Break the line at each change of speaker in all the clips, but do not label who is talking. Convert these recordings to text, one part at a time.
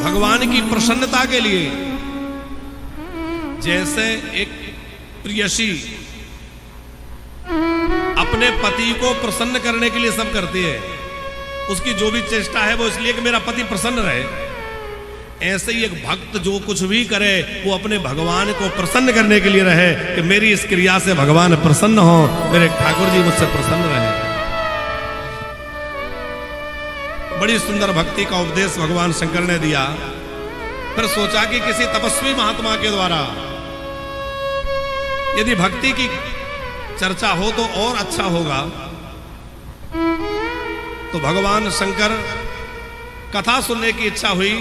भगवान की प्रसन्नता के लिए, जैसे एक प्रियसी अपने पति को प्रसन्न करने के लिए सब करती है, उसकी जो भी चेष्टा है वो इसलिए कि मेरा पति प्रसन्न रहे, ऐसे ही एक भक्त जो कुछ भी करे वो अपने भगवान को प्रसन्न करने के लिए रहे कि मेरी इस क्रिया से भगवान प्रसन्न हो, मेरे ठाकुर जी मुझसे प्रसन्न रहे। बड़ी सुंदर भक्ति का उपदेश भगवान शंकर ने दिया। फिर सोचा कि किसी तपस्वी महात्मा के द्वारा यदि भक्ति की चर्चा हो तो और अच्छा होगा। तो भगवान शंकर कथा सुनने की इच्छा हुई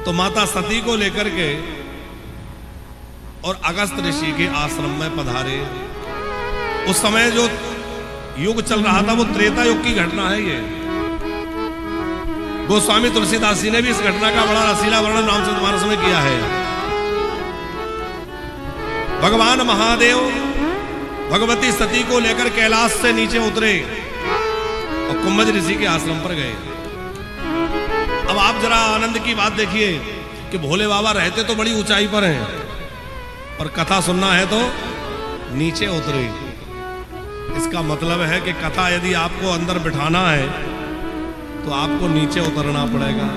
तो माता सती को लेकर के और अगस्त ऋषि के आश्रम में पधारे। उस समय जो युग चल रहा था वो त्रेता युग की घटना है। ये गोस्वामी तुलसीदास जी ने भी इस घटना का बड़ा रसीला वर्णन रामचरितमानस में किया है। भगवान महादेव भगवती सती को लेकर कैलाश से नीचे उतरे और कुंभज ऋषि के आश्रम पर गए। अब आप जरा आनंद की बात देखिए कि भोले बाबा रहते तो बड़ी ऊंचाई पर हैं और कथा सुनना है तो नीचे उतरे। इसका मतलब है कि कथा यदि आपको अंदर बिठाना है तो आपको नीचे उतरना पड़ेगा।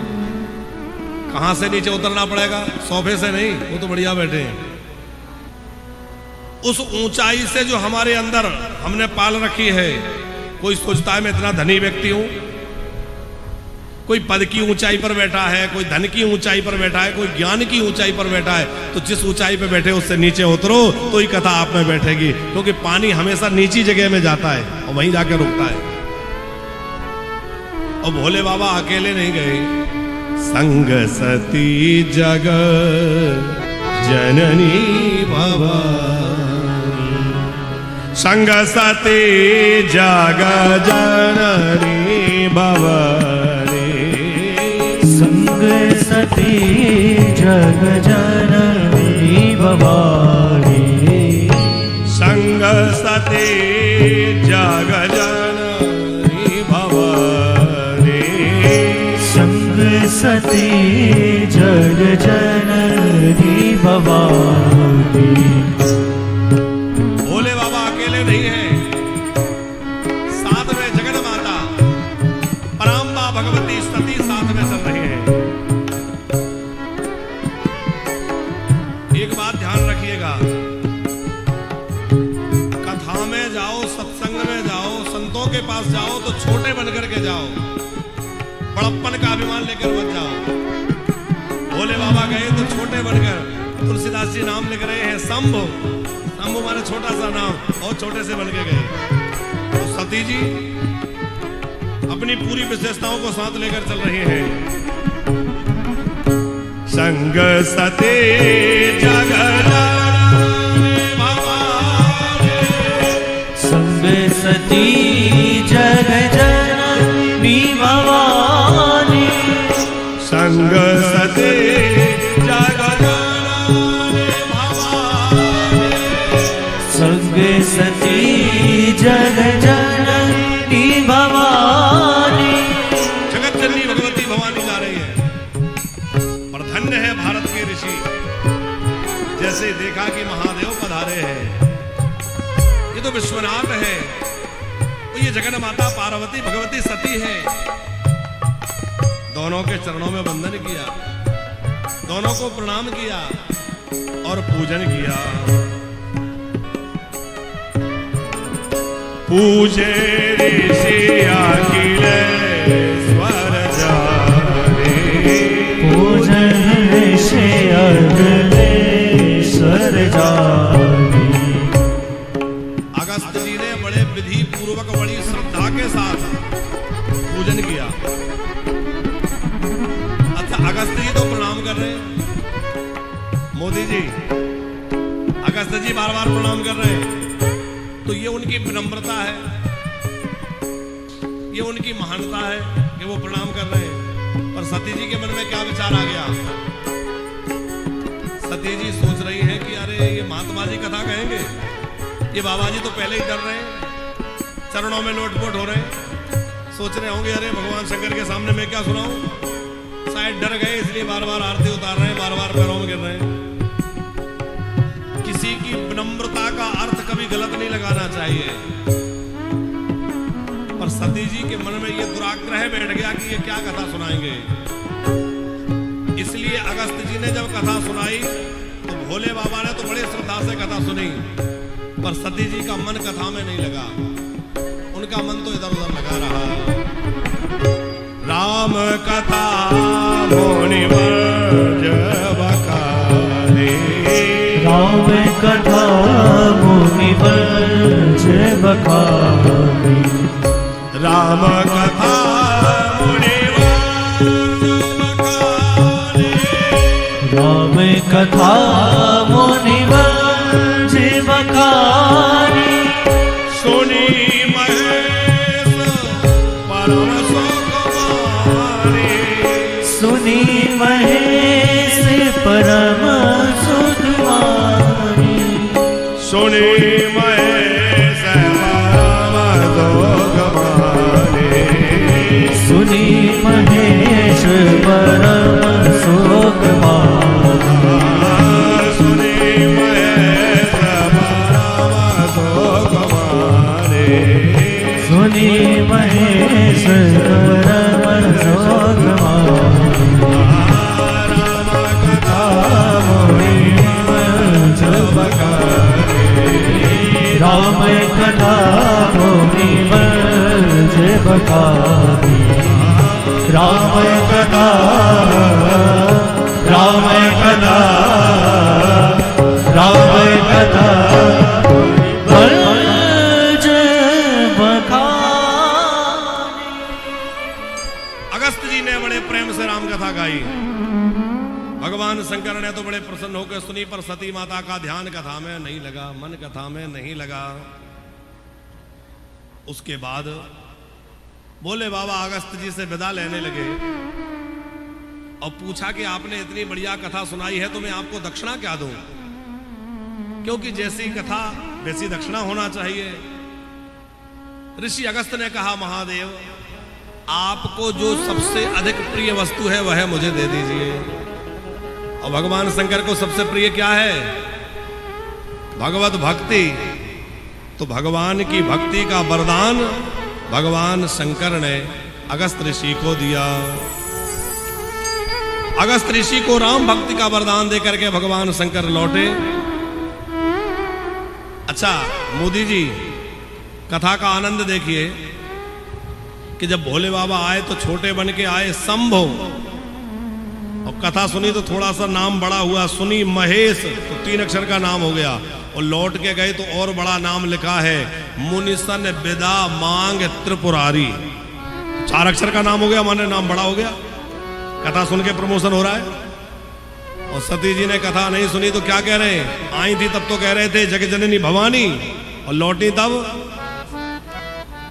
कहां से नीचे उतरना पड़ेगा? सोफे से नहीं, वो तो बढ़िया बैठे हैं। उस ऊंचाई से जो हमारे अंदर हमने पाल रखी है। कोई सोचता है मैं इतना धनी व्यक्ति हूं, कोई पद की ऊंचाई पर बैठा है, कोई धन की ऊंचाई पर बैठा है, कोई ज्ञान की ऊंचाई पर बैठा है। तो जिस ऊंचाई पर बैठे उससे नीचे उतरो तो ही कथा आप में बैठेगी, क्योंकि पानी हमेशा नीची जगह में जाता है और वहीं जाकर रुकता है। और भोले बाबा अकेले नहीं गए। संग सती जग जननी भवानी, संग सती जग जननी भवानी,
संग सती जग जननी भवानी,
संग सती जग जननी भवानी,
संग सती जग जननी भवानी।
भोले बाबा अकेले नहीं है, साथ में जगन माता पराम्बा भगवती सती साथ में चल रही है। एक बात ध्यान रखिएगा, कथा में जाओ, सत्संग में जाओ, संतों के पास जाओ तो छोटे बनकर के जाओ, बड़प्पन का अभिमान लेकर मत जाओ। भोले बाबा गए तो छोटे बनकर, तुलसीदास जी नाम लिख रहे हैं शंभु, शंभु माने छोटा सा नाम, और छोटे से बन के गए। तो सती जी अपनी पूरी विशेषताओं को साथ लेकर चल रही हैं। संग सती जग जननी भवानी,
संग सती जग जननी भवानी,
संग सती जग जननी भवानी,
संग सती जग जननी भवानी।
जगत जननी भगवती भवानी जा रही है। पर धन्य है भारत के ऋषि, जैसे देखा कि महादेव पधारे हैं, ये तो विश्वनाथ है, तो ये जगन माता पार्वती भगवती सती है। दोनों के चरणों में वंदन किया, दोनों को प्रणाम किया और पूजन किया। पूजे ऋषि अखिलेश्वर जाने,
पूजन ऋषि अखिलेश्वर जाने।
अगस्त जी ने बड़े विधि पूर्वक बड़ी श्रद्धा के साथ पूजन किया। अच्छा, अगस्त जी तो प्रणाम कर रहे हैं, मोदी जी अगस्त जी बार बार प्रणाम कर रहे हैं, तो ये उनकी विनम्रता है, ये उनकी महानता है कि वो प्रणाम कर रहे हैं। पर सती जी के मन में क्या विचार आ गया? सती जी सोच रही है कि अरे ये महात्मा जी कथा कहेंगे, ये बाबा जी तो पहले ही डर रहे हैं, चरणों में लोटपोट हो रहे हैं, सोच रहे होंगे अरे भगवान शंकर के सामने मैं क्या सुनाऊं, शायद डर गए बार बार आरती उतार रहे हैं, बार बार पैरों में गिर रहे हैं। किसी की विनम्रता का अर्थ कभी गलत नहीं लगाना चाहिए, पर सती जी के मन में ये दुराग्रह बैठ गया कि ये क्या कथा सुनाएंगे। इसलिए अगस्त जी ने जब कथा सुनाई तो भोले बाबा ने तो बड़ी श्रद्धा से कथा सुनी, पर सती जी का मन कथा में नहीं लगा, उनका मन तो इधर उधर लगा रहा। राम कथा मुनिवर जब बखाने,
राम कथा मुनिवर जब बखाने,
राम कथा
राम कथा मुनिवर जब बखाने,
सुनी महेश परम सुखमानी,
सुनी महेश परम सुखमानी,
सुनी महेश परम सुखमानी,
सुनी महेश परम सुखमानी,
सुनी महेश परम सुखमानी,
सुनी महेश परम सुखमानी, राम कथा मुनिवर जब बखाने, राम कथा राम कथा राम कथा मुनिवर जब बखाने।
अगस्त जी ने बड़े प्रेम से राम कथा गाई। भगवान शंकर ने तो बड़े प्रसन्न होकर सुनी, पर सती माता का ध्यान कथा में नहीं लगा, मन कथा में नहीं लगा। उसके बाद बोले बाबा अगस्त जी से विदा लेने लगे और पूछा कि आपने इतनी बढ़िया कथा सुनाई है तो मैं आपको दक्षिणा क्या दूं, क्योंकि जैसी कथा वैसी दक्षिणा होना चाहिए। ऋषि अगस्त ने कहा महादेव आपको जो सबसे अधिक प्रिय वस्तु है वह मुझे दे दीजिए। और भगवान शंकर को सबसे प्रिय क्या है? भगवत भक्ति। तो भगवान की भक्ति का वरदान भगवान शंकर ने अगस्त ऋषि को दिया। अगस्त ऋषि को राम भक्ति का वरदान देकर के भगवान शंकर लौटे। अच्छा मोदी जी कथा का आनंद देखिए कि जब भोले बाबा आए तो छोटे बन के आए शंभो, और कथा सुनी तो थोड़ा सा नाम बड़ा हुआ, सुनी महेश तो 3 अक्षर का नाम हो गया, और लौट के गए तो और बड़ा नाम लिखा है मुनिसन विदा मांग त्रिपुरारी, 4 अक्षर का नाम हो गया, माने नाम बड़ा हो गया। कथा सुन के प्रमोशन हो रहा है। और सती जी ने कथा नहीं सुनी तो क्या कह रहे हैं? आई थी तब तो कह रहे थे जगजननी भवानी, और लौटी तब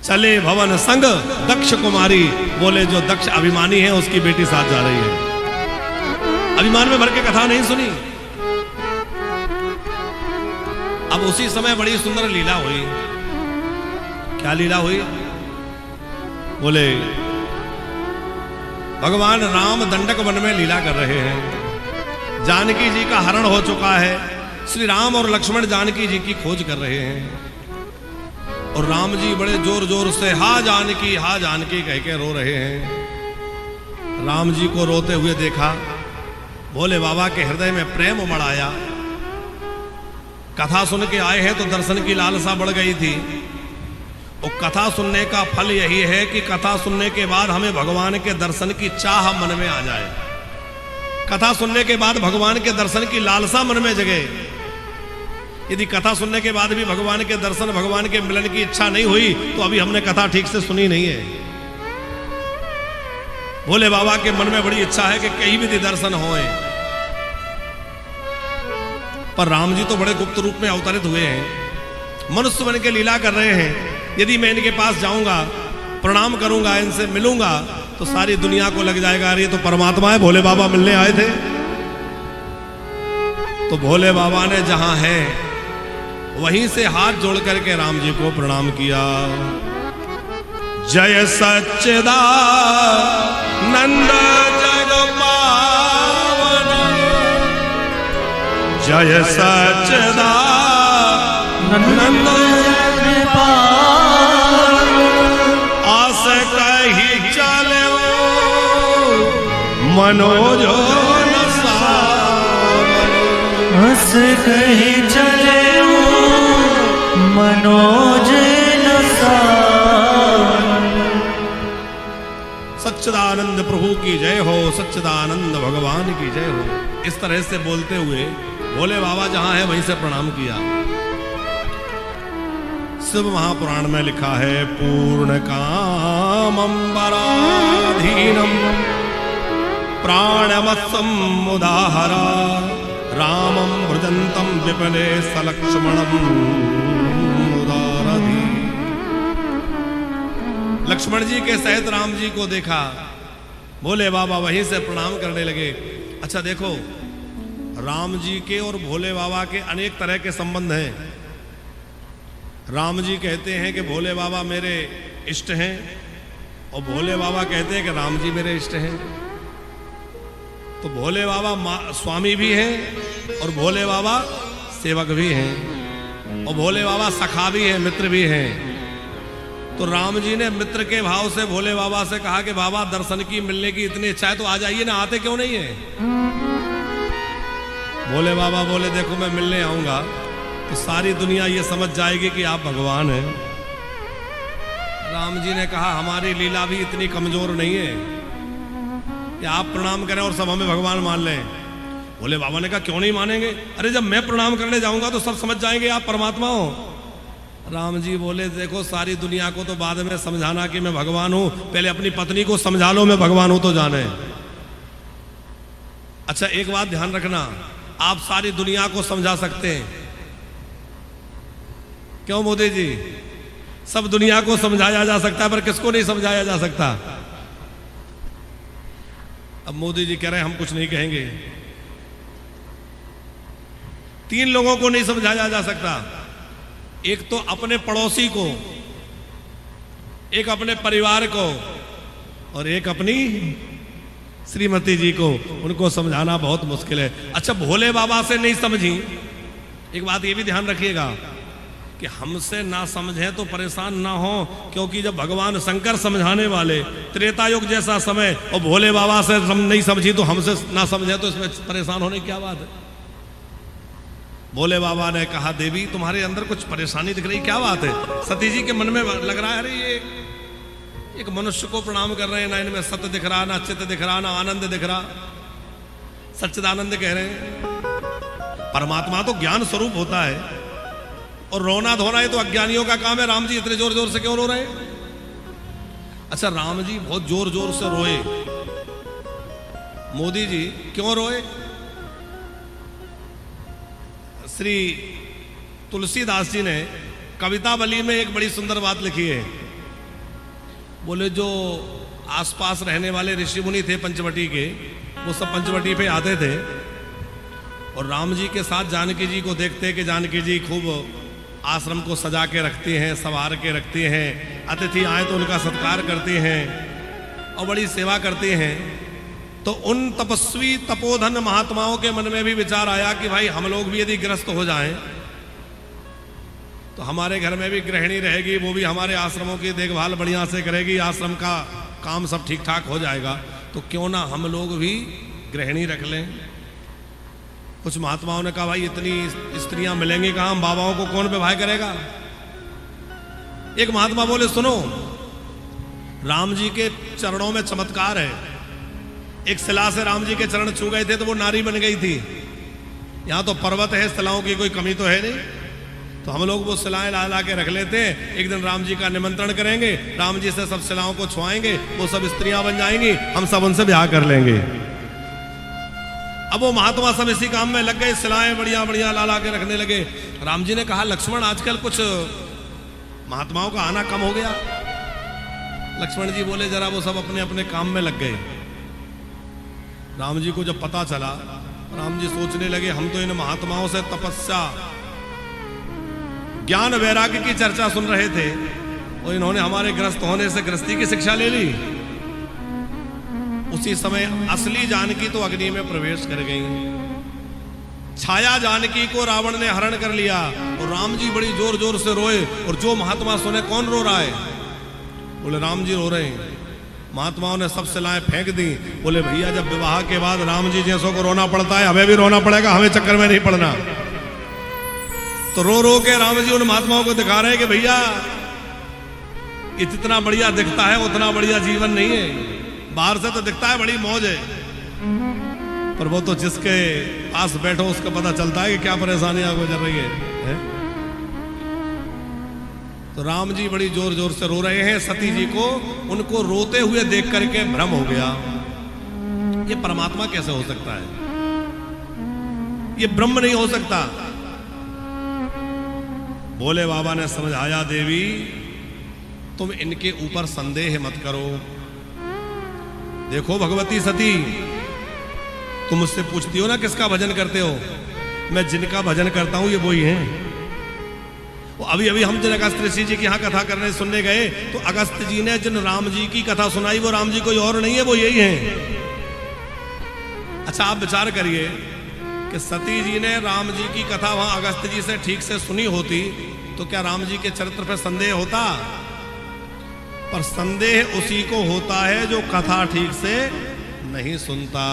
चले भवन संग दक्ष कुमारी। बोले जो दक्ष अभिमानी है उसकी बेटी साथ जा रही है। अभिमान में भर के कथा नहीं सुनी। अब उसी समय बड़ी सुंदर लीला हुई। क्या लीला हुई? बोले भगवान राम दंडक वन में लीला कर रहे हैं। जानकी जी का हरण हो चुका है। श्री राम और लक्ष्मण जानकी जी की खोज कर रहे हैं, और राम जी बड़े जोर जोर से हा जानकी कह के रो रहे हैं। राम जी को रोते हुए देखा, भोले बाबा के हृदय में प्रेम उमड़ आया। कथा सुन के आए हैं तो दर्शन की लालसा बढ़ गई थी। और कथा सुनने का फल यही है कि कथा सुनने के बाद हमें भगवान के दर्शन की चाह मन में आ जाए। कथा सुनने के बाद भगवान के दर्शन की लालसा मन में जगे। यदि कथा सुनने के बाद भी भगवान के दर्शन, भगवान के मिलन की इच्छा नहीं हुई तो अभी हमने कथा ठीक से सुनी नहीं है। भोले बाबा के मन में बड़ी इच्छा है कि कहीं भी दर्शन होए, पर राम जी तो बड़े गुप्त रूप में अवतरित हुए हैं, मनुष्य बन के लीला कर रहे हैं। यदि मैं इनके पास जाऊंगा, प्रणाम करूंगा, इनसे मिलूंगा तो सारी दुनिया को लग जाएगा अरे ये तो परमात्मा है, भोले बाबा मिलने आए थे। तो भोले बाबा ने जहां है वहीं से हाथ जोड़ करके राम जी को प्रणाम किया। जय सच्चिदानंद जगपाल जय सच्चिदानंद आस कही चले मनोजो
हंस कहीं चले मनोज
सच्चिदानंद प्रभु की जय हो, सच्चिदानंद भगवान की जय हो। इस तरह से बोलते हुए भोले बाबा जहां है वहीं से प्रणाम किया। शिव महापुराण में लिखा है पूर्ण कामंबराधीनम प्राणमत्सम उदाहरा रामं भृजंतम विपले सलक्ष्मणम उदारधि। लक्ष्मण जी के सहित राम जी को देखा, भोले बाबा वहीं से प्रणाम करने लगे। अच्छा देखो, राम जी के और भोले बाबा के अनेक तरह के संबंध हैं। राम जी कहते हैं कि भोले बाबा मेरे इष्ट हैं, और भोले बाबा कहते हैं कि राम जी मेरे इष्ट हैं। तो भोले बाबा स्वामी भी हैं और भोले बाबा सेवक भी हैं, और भोले बाबा सखा भी हैं, मित्र भी हैं। तो राम जी ने मित्र के भाव से भोले बाबा से कहा कि बाबा दर्शन की मिलने की इतनी इच्छा है तो आ जाइए ना, आते क्यों नहीं है? भोले बाबा बोले देखो मैं मिलने आऊंगा तो सारी दुनिया ये समझ जाएगी कि आप भगवान हैं। राम जी ने कहा हमारी लीला भी इतनी कमजोर नहीं है कि आप प्रणाम करें और सब हमें भगवान मान लें। भोले बाबा ने कहा क्यों नहीं मानेंगे? अरे जब मैं प्रणाम करने जाऊंगा तो सब समझ जाएंगे आप परमात्मा हो। राम जी बोले देखो सारी दुनिया को तो बाद में समझाना कि मैं भगवान हूं, पहले अपनी पत्नी को समझा लो मैं भगवान हूं तो जाने। अच्छा एक बात ध्यान रखना, आप सारी दुनिया को समझा सकते हैं, क्यों मोदी जी? सब दुनिया को समझाया जा सकता है पर किसको नहीं समझाया जा सकता? अब मोदी जी कह रहे हैं हम कुछ नहीं कहेंगे। 3 लोगों को नहीं समझाया जा सकता, एक तो अपने पड़ोसी को, एक अपने परिवार को, और एक अपनी श्रीमती जी को। उनको समझाना बहुत मुश्किल है। अच्छा भोले बाबा से नहीं समझी, एक बात ये भी ध्यान रखिएगा कि हमसे ना समझें तो परेशान ना हो, क्योंकि जब भगवान शंकर समझाने वाले त्रेता युग जैसा समय और भोले बाबा से नहीं समझी तो हमसे ना समझे तो इसमें परेशान होने की क्या बात है? भोले बाबा ने कहा देवी तुम्हारे अंदर कुछ परेशानी दिख रही, क्या बात है? सती जी के मन में लग रहा है अरे ये एक मनुष्य को प्रणाम कर रहे हैं, ना इनमें सत्य दिख रहा, ना चित्त दिख रहा, ना आनंद दिख रहा। सच्चिदानंद कह रहे हैं परमात्मा तो ज्ञान स्वरूप होता है और रोना धोना ये तो अज्ञानियों का काम है। राम जी इतने जोर जोर से क्यों रो रहे हैं? अच्छा राम जी बहुत जोर जोर से रोए, मोदी जी क्यों रोए? श्री तुलसीदास जी ने कवितावली में एक बड़ी सुंदर बात लिखी है। बोले जो आसपास रहने वाले ऋषि मुनि थे पंचवटी के, वो सब पंचवटी पे आते थे और राम जी के साथ जानकी जी को देखते कि जानकी जी खूब आश्रम को सजा के रखती हैं, संवार के रखती हैं, अतिथि आए तो उनका सत्कार करती हैं और बड़ी सेवा करती हैं। तो उन तपस्वी तपोधन महात्माओं के मन में भी विचार आया कि भाई हम लोग भी यदि ग्रस्त हो जाएं तो हमारे घर में भी गृहिणी रहेगी, वो भी हमारे आश्रमों की देखभाल बढ़िया से करेगी, आश्रम का काम सब ठीक ठाक हो जाएगा, तो क्यों ना हम लोग भी गृहिणी रख लें। कुछ महात्माओं ने कहा भाई इतनी स्त्रियां मिलेंगी कहां, हम बाबाओं को कौन विवाह करेगा? एक महात्मा बोले सुनो, राम जी के चरणों में चमत्कार है। एक शिला से राम जी के चरण छू गए थे तो वो नारी बन गई थी। यहां तो पर्वत है, शिलाओं की कोई कमी तो है नहीं, तो हम लोग वो शिलाएं ला ला के रख लेते हैं। एक दिन राम जी का निमंत्रण करेंगे, राम जी से सब शिलाओं को छुआएंगे, वो सब स्त्रियां बन जाएंगी, हम सब उनसे ब्याह कर लेंगे। अब वो महात्मा सब इसी काम में लग गए, शिलाएं बढ़िया बढ़िया ला ला के रखने लगे। राम जी ने कहा लक्ष्मण आजकल कुछ महात्माओं का आना कम हो गया। लक्ष्मण जी बोले जरा वो सब अपने अपने काम में लग गए। राम जी को जब पता चला, राम जी सोचने लगे हम तो इन महात्माओं से तपस्या ज्ञान वैराग्य की चर्चा सुन रहे थे और इन्होंने हमारे ग्रस्त होने से गृहस्थी की शिक्षा ले ली। उसी समय असली जानकी तो अग्नि में प्रवेश कर गई। छाया जानकी को रावण ने हरण कर लिया और राम जी बड़ी जोर जोर से रोए। और जो महात्मा सुने कौन रो रहा है, बोले राम जी रो रहे हैं। महात्माओं ने सब सिलाएं फेंक दी। बोले भैया जब विवाह के बाद राम जी जैसों को रोना पड़ता है, हमें भी रोना पड़ेगा, हमें चक्कर में नहीं पड़ना। तो रो रो के राम जी उन महात्माओं को दिखा रहे हैं कि भैया ये जितना बढ़िया दिखता है उतना बढ़िया जीवन नहीं है। बाहर से तो दिखता है बड़ी मौज है, पर वो तो जिसके पास बैठो उसका पता चलता है कि क्या परेशानियां गुजर रही है? तो राम जी बड़ी जोर जोर से रो रहे हैं। सती जी को उनको रोते हुए देख करके भ्रम हो गया, ये परमात्मा कैसे हो सकता है, ये ब्रह्म नहीं हो सकता। भोले बाबा ने समझाया, देवी तुम इनके ऊपर संदेह मत करो। देखो भगवती सती, तुम मुझसे पूछती हो ना किसका भजन करते हो, मैं जिनका भजन करता हूं ये वही हैं। अभी अभी हम जिन अगस्त ऋषि जी की यहाँ कथा करने सुनने गए तो अगस्त जी ने जिन राम जी की कथा सुनाई वो राम जी कोई और नहीं है, वो यही हैं। अच्छा आप विचार करिए कि सती जी ने राम जी की कथा वहां अगस्त जी से ठीक से सुनी होती तो क्या राम जी के चरित्र पर संदेह होता? पर संदेह उसी को होता है जो कथा ठीक से नहीं सुनता,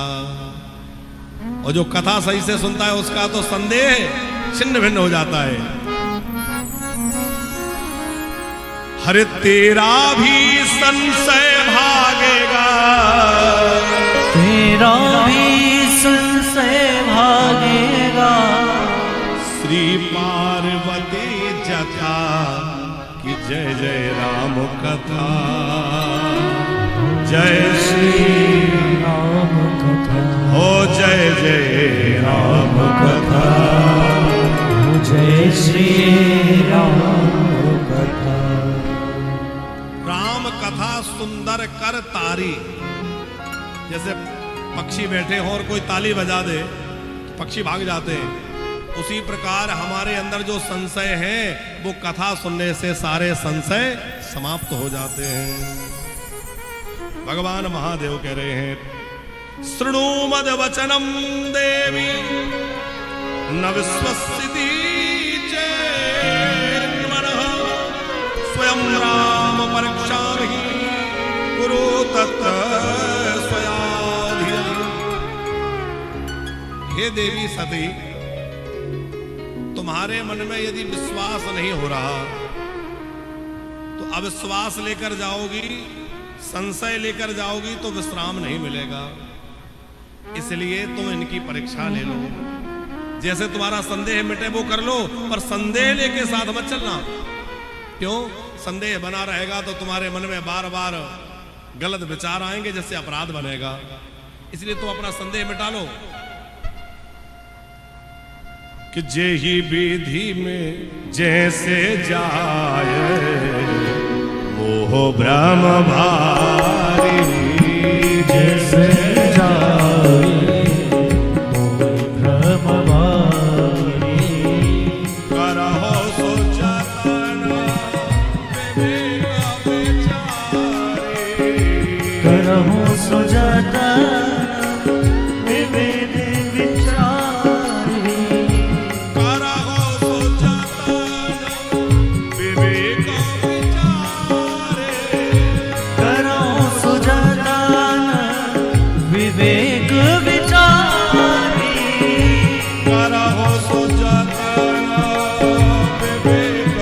और जो कथा सही से सुनता है उसका तो संदेह छिन्न भिन्न हो जाता है। हरे तेरा भी संशय भागेगा,
तेरा भी संशय भागेगा।
श्री पार्वती जथा की जय जय राम कथा, जय श्री
राम कथा,
हो जय जय राम कथा,
हो जय श्री राम कथा।
राम कथा सुंदर कर तारी, जैसे पक्षी बैठे हो और कोई ताली बजा दे तो पक्षी भाग जाते हैं, उसी प्रकार हमारे अंदर जो संशय है वो कथा सुनने से सारे संशय समाप्त हो जाते हैं। भगवान महादेव कह रहे हैं, शृणु मद वचनम देवी न विश्वसिति चेन्मनः, स्वयं राम परीक्षामि कुरु तत् स्वयाधियम्। हे देवी सती, तुम्हारे मन में यदि विश्वास नहीं हो रहा तो अविश्वास लेकर जाओगी, संशय लेकर जाओगी तो विश्राम नहीं मिलेगा। इसलिए तुम इनकी परीक्षा ले लो, जैसे तुम्हारा संदेह मिटे वो कर लो, पर संदेह लेके साथ मत चलना। क्यों? संदेह बना रहेगा तो तुम्हारे मन में बार बार गलत विचार आएंगे जिससे अपराध बनेगा। इसलिए तुम अपना संदेह मिटा लो कि जेहि विधि में जैसे जाए मोह भ्रम भारी,
जैसे जाए मोह भ्रम भारी।
करहो सो जतन विवेक विचारे,
करहु सो जतन विवेक विचारे।
करहो सो जतन विवेक विचारे,
करहु सो जतन विवेक विचारे।
करहो सो जतन विवेक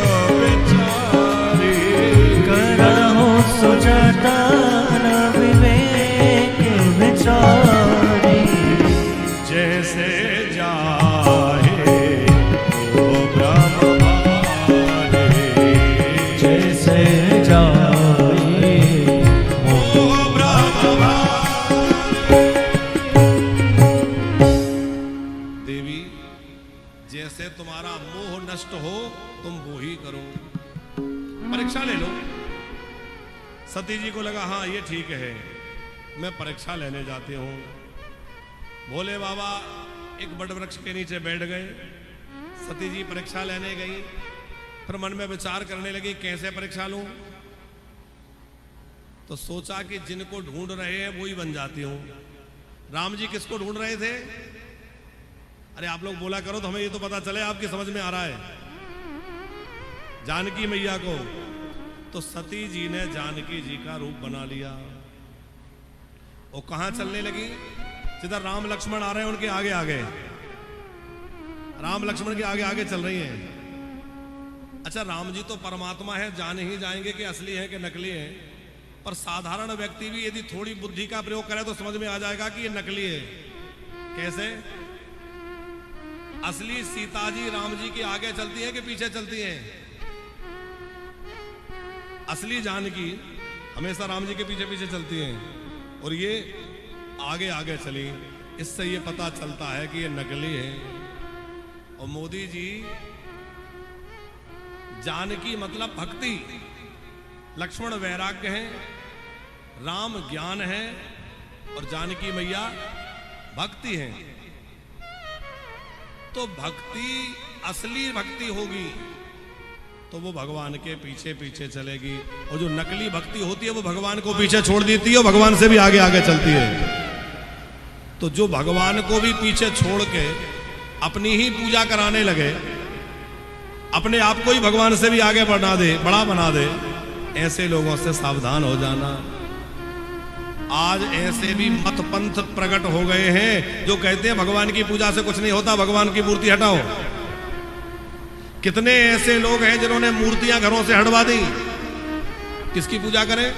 विचारे,
करहु सो जतन विवेक विचारे।
जैसे जाहे वो ब्रह्म भारे,
जैसे जाए
वो ब्रह्म भारे। देवी, जैसे तुम्हारा मोह नष्ट हो तुम वो ही करो। परीक्षा ले लो। सती जी को लगा हाँ ये ठीक है, मैं परीक्षा लेने जाती हूँ। भोले बाबा एक बड़ वृक्ष के नीचे बैठ गए। सती जी परीक्षा लेने गई, फिर मन में विचार करने लगी कैसे परीक्षा लूं। तो सोचा कि जिनको ढूंढ रहे हैं वो ही बन जाती हूं। राम जी किसको ढूंढ रहे थे? अरे आप लोग बोला करो तो हमें ये तो पता चले आपकी समझ में आ रहा है। जानकी मैया को तो सती जी ने जानकी जी का रूप बना लिया। वो कहां चलने लगी? जिधर राम लक्ष्मण आ रहे हैं उनके आगे आगे, राम लक्ष्मण के आगे आगे चल रही हैं। अच्छा, राम जी तो परमात्मा है, जान ही जाएंगे कि असली है कि नकली है, पर साधारण व्यक्ति भी यदि थोड़ी बुद्धि का प्रयोग करे तो समझ में आ जाएगा कि ये नकली है। कैसे? असली सीता जी राम जी के आगे चलती है कि पीछे चलती है? असली जानकी हमेशा राम जी के पीछे पीछे चलती है और ये आगे आगे चली। इससे ये पता चलता है कि ये नकली है। और मोदी जी, जानकी मतलब भक्ति, लक्ष्मण वैराग्य है, राम ज्ञान है और जानकी मैया भक्ति है। तो भक्ति असली भक्ति होगी तो वो भगवान के पीछे पीछे चलेगी, और जो नकली भक्ति होती है वो भगवान को पीछे छोड़ देती है और भगवान से भी आगे आगे चलती है। तो जो भगवान को भी पीछे छोड़ के अपनी ही पूजा कराने लगे, अपने आप को ही भगवान से भी आगे बढ़ा दे, बड़ा बना दे, ऐसे लोगों से सावधान हो जाना। आज ऐसे भी मत पंथ प्रकट हो गए हैं जो कहते हैं भगवान की पूजा से कुछ नहीं होता, भगवान की मूर्ति हटाओ। कितने ऐसे लोग हैं जिन्होंने मूर्तियां घरों से हटवा दी। किसकी पूजा करें?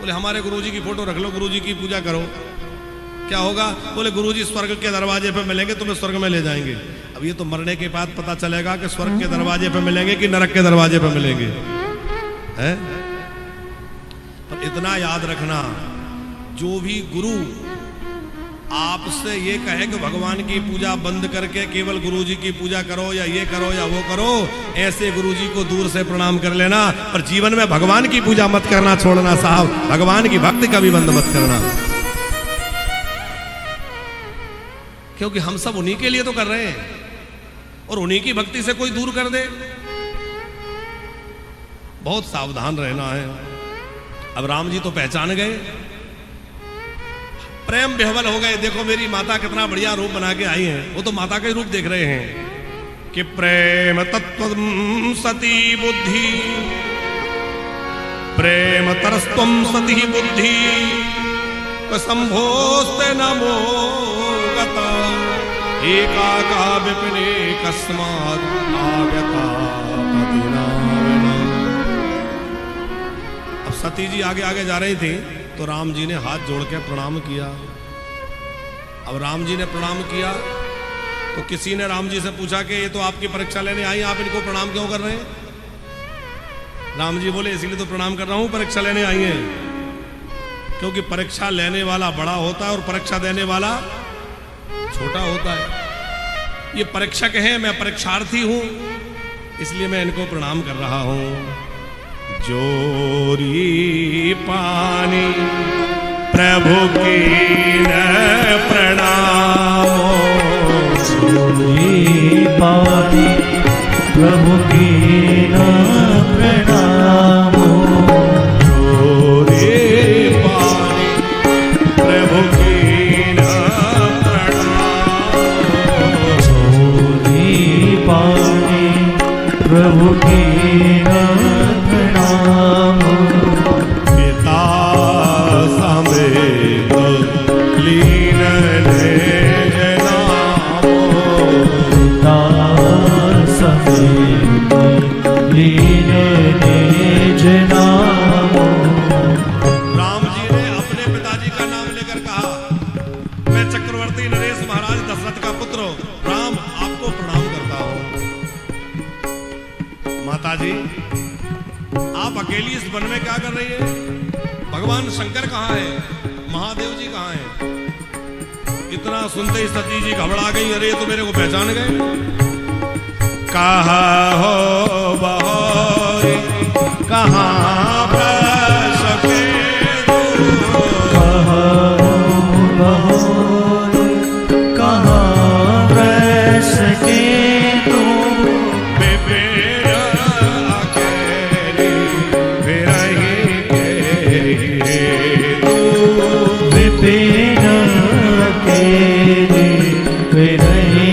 बोले हमारे गुरुजी की फोटो रख लो, गुरुजी की पूजा करो। क्या होगा? बोले गुरुजी स्वर्ग के दरवाजे पे मिलेंगे, तुम्हें स्वर्ग में ले जाएंगे। अब ये तो मरने के बाद पता चलेगा कि स्वर्ग के दरवाजे पे मिलेंगे कि नरक के दरवाजे पे मिलेंगे, हैं? पर इतना याद रखना, जो भी गुरु आपसे ये कहे कि भगवान की पूजा बंद करके केवल गुरुजी की पूजा करो या ये करो या वो करो, ऐसे गुरुजी को दूर से प्रणाम कर लेना, पर जीवन में भगवान की पूजा मत करना छोड़ना साहब। भगवान की भक्ति का भी बंद मत करना, क्योंकि हम सब उन्हीं के लिए तो कर रहे हैं और उन्हीं की भक्ति से कोई दूर कर दे, बहुत सावधान रहना है। अब राम जी तो पहचान गए, प्रेम बेहवल हो गए। देखो मेरी माता कितना बढ़िया रूप बना के आई है, वो तो माता का ही रूप देख रहे हैं कि प्रेम तत्व सती बुद्धि, प्रेम तरस्त्वं सती बुद्धि, संभोस्ते नमो गता, एकाका विपिने कस्मात् आगता पतिना विना। अब सती जी आगे आगे जा रही थी तो राम जी ने हाथ जोड़ के प्रणाम किया। अब राम जी ने प्रणाम किया तो किसी ने राम जी से पूछा कि ये तो आपकी परीक्षा लेने आई, आप इनको प्रणाम क्यों कर रहे हैं? राम जी बोले इसीलिए तो प्रणाम कर रहा हूं, परीक्षा लेने आई है। क्योंकि परीक्षा लेने वाला बड़ा होता है और परीक्षा देने वाला छोटा होता है। ये परीक्षक हैं, मैं परीक्षार्थी हूं, इसलिए मैं इनको प्रणाम कर रहा हूं। जोरी पानी प्रभु की प्रणाम,
जोरी पानी प्रभु की प्रणाम,
जोरी पानी प्रभु की प्रणाम,
जोरी पानी प्रभु की प्रणाम।
पिता समेत लीन निज नाम,
पिता समेत लीन निज नाम।
राम जी ने अपने पिताजी का नाम लेकर कहा, मैं चक्रवर्ती नरेश महाराज दशरथ का पुत्र राम आपको प्रणाम करता हूं। माता जी आप अकेली इस वन में क्या कर रही है? भगवान शंकर कहाँ है? महादेव जी कहाँ है? इतना सुनते ही सती जी घबरा गई, अरे तो मेरे को पहचान गए। कहाँ हो बहोरी, कहाँ बस के दो,
कहाँ बहोरी, कहाँ बस के दो, विपिन अकेले विरही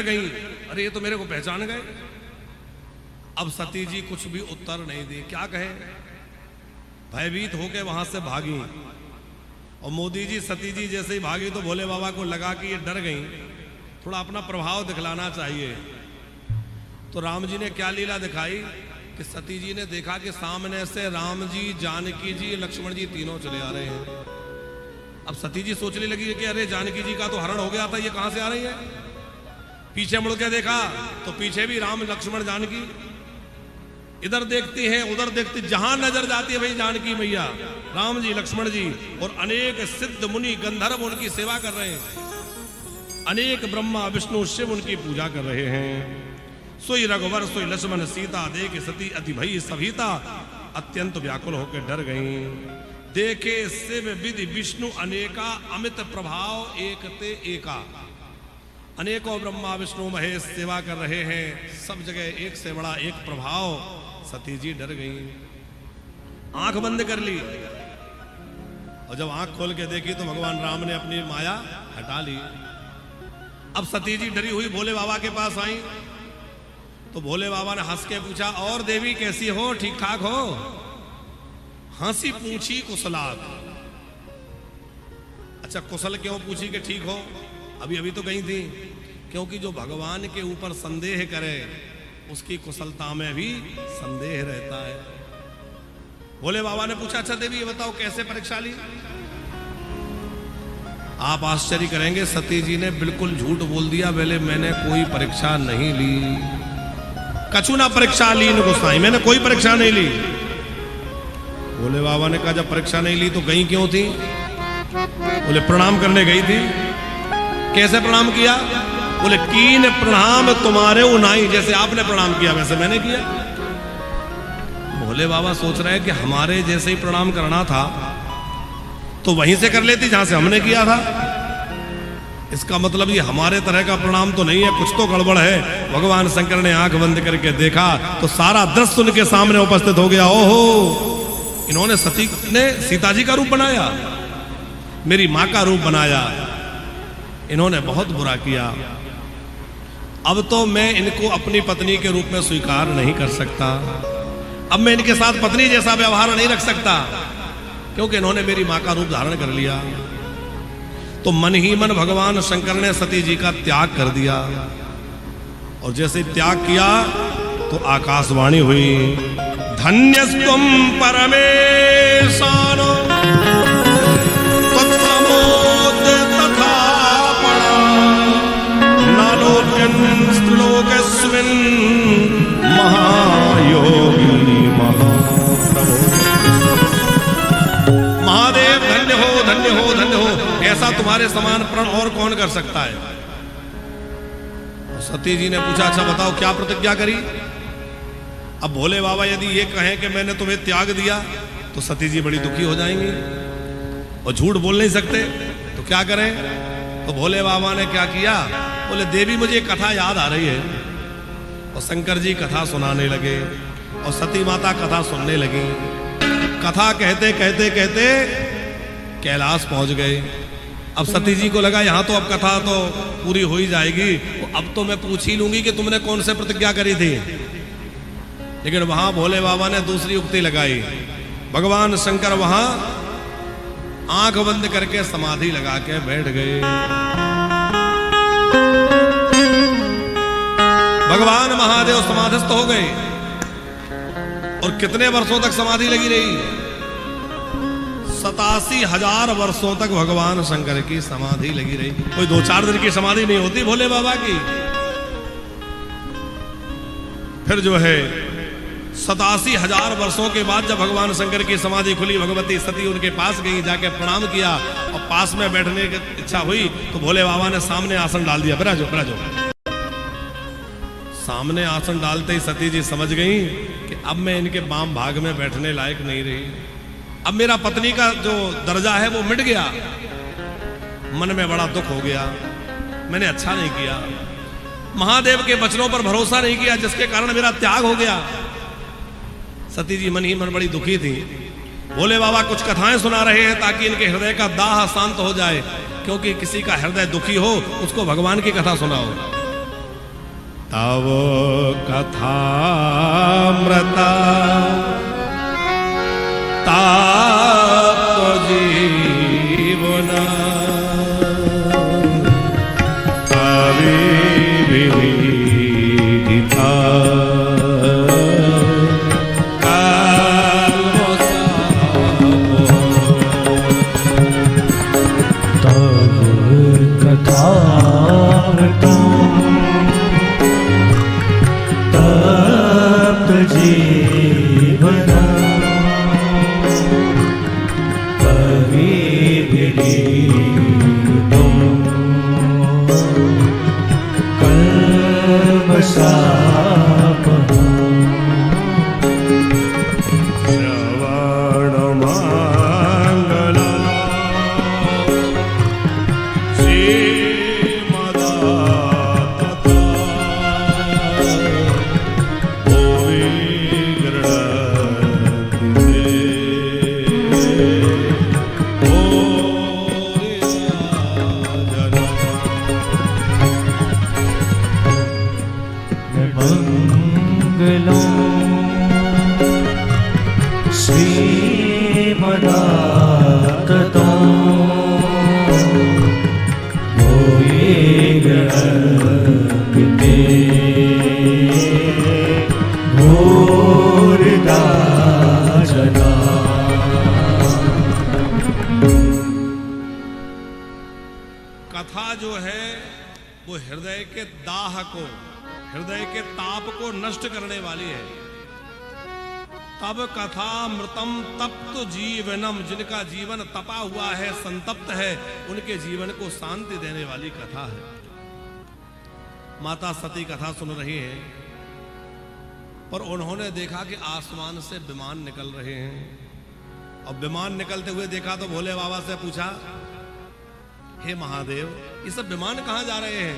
गई, अरे ये तो मेरे को पहचान गए। अब सती जी कुछ भी उत्तर नहीं दी, क्या कहे, भयभीत होकर वहां से भागी। और मोदी जी सती जी जैसे ही भागी तो भोले बाबा को लगा कि ये डर गई, थोड़ा अपना प्रभाव दिखलाना चाहिए। तो राम जी ने क्या लीला दिखाई कि सती जी ने देखा कि सामने से राम जी, जानकी जी, लक्ष्मण जी तीनों चले आ रहे हैं। अब सती जी सोचने लगी कि अरे जानकी जी का तो हरण हो गया था, ये कहां से आ रही है। पीछे मुड़ के देखा तो पीछे भी राम, लक्ष्मण, जानकी। इधर देखती है, उधर देखती, जहां नजर जाती है भाई जानकी मैया, राम जी, लक्ष्मण जी, और अनेक सिद्ध मुनि गंधर्व उनकी सेवा कर रहे हैं। अनेक ब्रह्मा विष्णु शिव उनकी पूजा कर रहे हैं। सोई रघुवर सोई लक्ष्मण सीता, देख सती अति भई सभीता, अत्यंत व्याकुल होकर डर गई। देखे शिव विधि विष्णु अनेका, अमित प्रभाव एक ते एका। अनेकों ब्रह्मा विष्णु महेश सेवा कर रहे हैं, सब जगह एक से बड़ा एक प्रभाव। सती जी डर गई, आंख बंद कर ली, और जब आंख खोल के देखी तो भगवान राम ने अपनी माया हटा ली। अब सती जी डरी हुई भोले बाबा के पास आई, तो भोले बाबा ने हंस के पूछा, और देवी कैसी हो, ठीक ठाक हो। हंसी पूछी कुशलात। अच्छा, कुशल क्यों पूछी कि ठीक हो, अभी अभी तो गई थी। क्योंकि जो भगवान के ऊपर संदेह करे उसकी कुशलता में भी संदेह रहता है। भोले बाबा ने पूछा, अच्छा देवी ये बताओ कैसे परीक्षा ली। आप आश्चर्य करेंगे, सती जी ने बिल्कुल झूठ बोल दिया, बोले मैंने कोई परीक्षा नहीं ली। कछु ना परीक्षा ली न गोसाई, मैंने कोई परीक्षा नहीं ली। भोले बाबा ने कहा जब परीक्षा नहीं ली तो गई क्यों थी। बोले प्रणाम करने गई थी। कैसे प्रणाम किया। बोले कीन प्रणाम तुम्हारे उनाई, जैसे आपने प्रणाम किया वैसे मैंने किया। भोले बाबा सोच रहे हैं कि हमारे जैसे ही प्रणाम करना था तो वहीं से कर लेती जहां से हमने किया था। इसका मतलब ये हमारे तरह का प्रणाम तो नहीं है, कुछ तो गड़बड़ है। भगवान शंकर ने आंख बंद करके देखा तो सारा दृश्य उनके सामने उपस्थित हो गया। ओहो, इन्होंने सती ने सीता जी का रूप बनाया, मेरी मां का रूप बनाया। इन्होंने बहुत बुरा किया। अब तो मैं इनको अपनी पत्नी के रूप में स्वीकार नहीं कर सकता। अब मैं इनके साथ पत्नी जैसा व्यवहार नहीं रख सकता, क्योंकि इन्होंने मेरी मां का रूप धारण कर लिया। तो मन ही मन भगवान शंकर ने सती जी का त्याग कर दिया। और जैसे त्याग किया तो आकाशवाणी हुई, धन्यस्त्वं परमेशानो तत्समोद तथा नालोक्यं स्त्रीलोकस्मिन् महायोगी महाप्रभो। महादेव धन्य हो, धन्य हो, धन्य हो, ऐसा तुम्हारे समान प्रण और कौन कर सकता है। सती जी ने पूछा, अच्छा बताओ क्या प्रतिज्ञा करी। अब भोले बाबा यदि ये कहें कि मैंने तुम्हें त्याग दिया तो सती जी बड़ी दुखी हो जाएंगी और झूठ बोल नहीं सकते, तो क्या करें। तो भोले बाबा ने क्या किया, बोले देवी मुझे कथा याद आ रही है। और शंकर जी कथा सुनाने लगे और सती माता कथा सुनने लगी। कथा कहते कहते कहते कैलाश पहुंच गए। अब सती जी को लगा यहां तो अब कथा तो पूरी हो ही जाएगी, तो अब तो मैं पूछ ही लूंगी कि तुमने कौन से प्रतिज्ञा करी थी। लेकिन वहां भोले बाबा ने दूसरी उक्ति लगाई। भगवान शंकर वहां आंख बंद करके समाधि लगा के बैठ गए। भगवान महादेव समाधिस्थ हो गए। और कितने वर्षों तक समाधि लगी रही। 87,000 वर्षों तक भगवान शंकर की समाधि लगी रही। कोई 2-4 दिन की समाधि नहीं होती भोले बाबा की। फिर जो है 87,000 वर्षों के बाद जब भगवान शंकर की समाधि खुली, भगवती सती उनके पास गई, जाके प्रणाम किया और पास में बैठने की इच्छा हुई तो भोले बाबा ने सामने आसन डाल दिया। बिराजो बिराजो। सामने आसन डालते ही सती जी समझ गई कि अब मैं इनके बाम भाग में बैठने लायक नहीं रही। अब मेरा पत्नी का जो दर्जा है वो मिट गया। मन में बड़ा दुख हो गया, मैंने अच्छा नहीं किया, महादेव के वचनों पर भरोसा नहीं किया, जिसके कारण मेरा त्याग हो गया। सती जी मन ही मन बड़ी दुखी थी। भोले बाबा कुछ कथाएं सुना रहे हैं ताकि इनके हृदय का दाह शांत हो जाए, क्योंकि किसी का हृदय दुखी हो उसको भगवान की कथा सुनाओ। तव कथामृता ताप जीवन अविविदिता कथा जो है वो हृदय के दाह को, हृदय के ताप को नष्ट करने वाली है। तब कथा मृतम तप्त जीवनम, जिनका जीवन तपा हुआ है, संतप्त है, उनके जीवन को शांति देने वाली कथा है। माता सती कथा सुन रही हैं, पर उन्होंने देखा कि आसमान से विमान निकल रहे हैं। और विमान निकलते हुए देखा तो भोले बाबा से पूछा, हे महादेव, ये सब विमान कहां जा रहे हैं?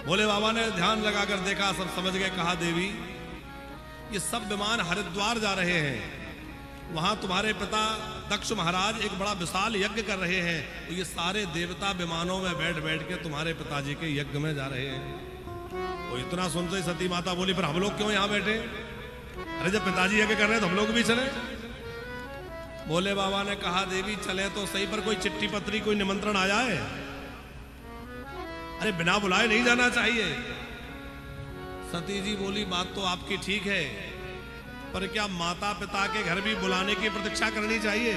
भोले बाबा ने ध्यान लगाकर देखा, सब समझ गए। कहा, देवी, ये सब विमान हरिद्वार जा रहे हैं। वहां तुम्हारे पिता दक्ष महाराज एक बड़ा विशाल यज्ञ कर रहे हैं। तो ये सारे देवता विमानों में बैठ बैठ के तुम्हारे पिताजी के यज्ञ में जा रहे हैं। वो इतना सुनते ही सती माता बोली, पर हम लोग क्यों यहां बैठे? अरे जब पिताजी यज्ञ कर रहे हैं तो हम लोग भी चले। भोले बाबा ने कहा, देवी चले तो सही, पर कोई चिट्ठी पत्री, कोई निमंत्रण आ जाए। अरे बिना बुलाए नहीं जाना चाहिए। सती जी बोली, बात तो आपकी ठीक है, पर क्या माता पिता के घर भी बुलाने की प्रतीक्षा करनी चाहिए?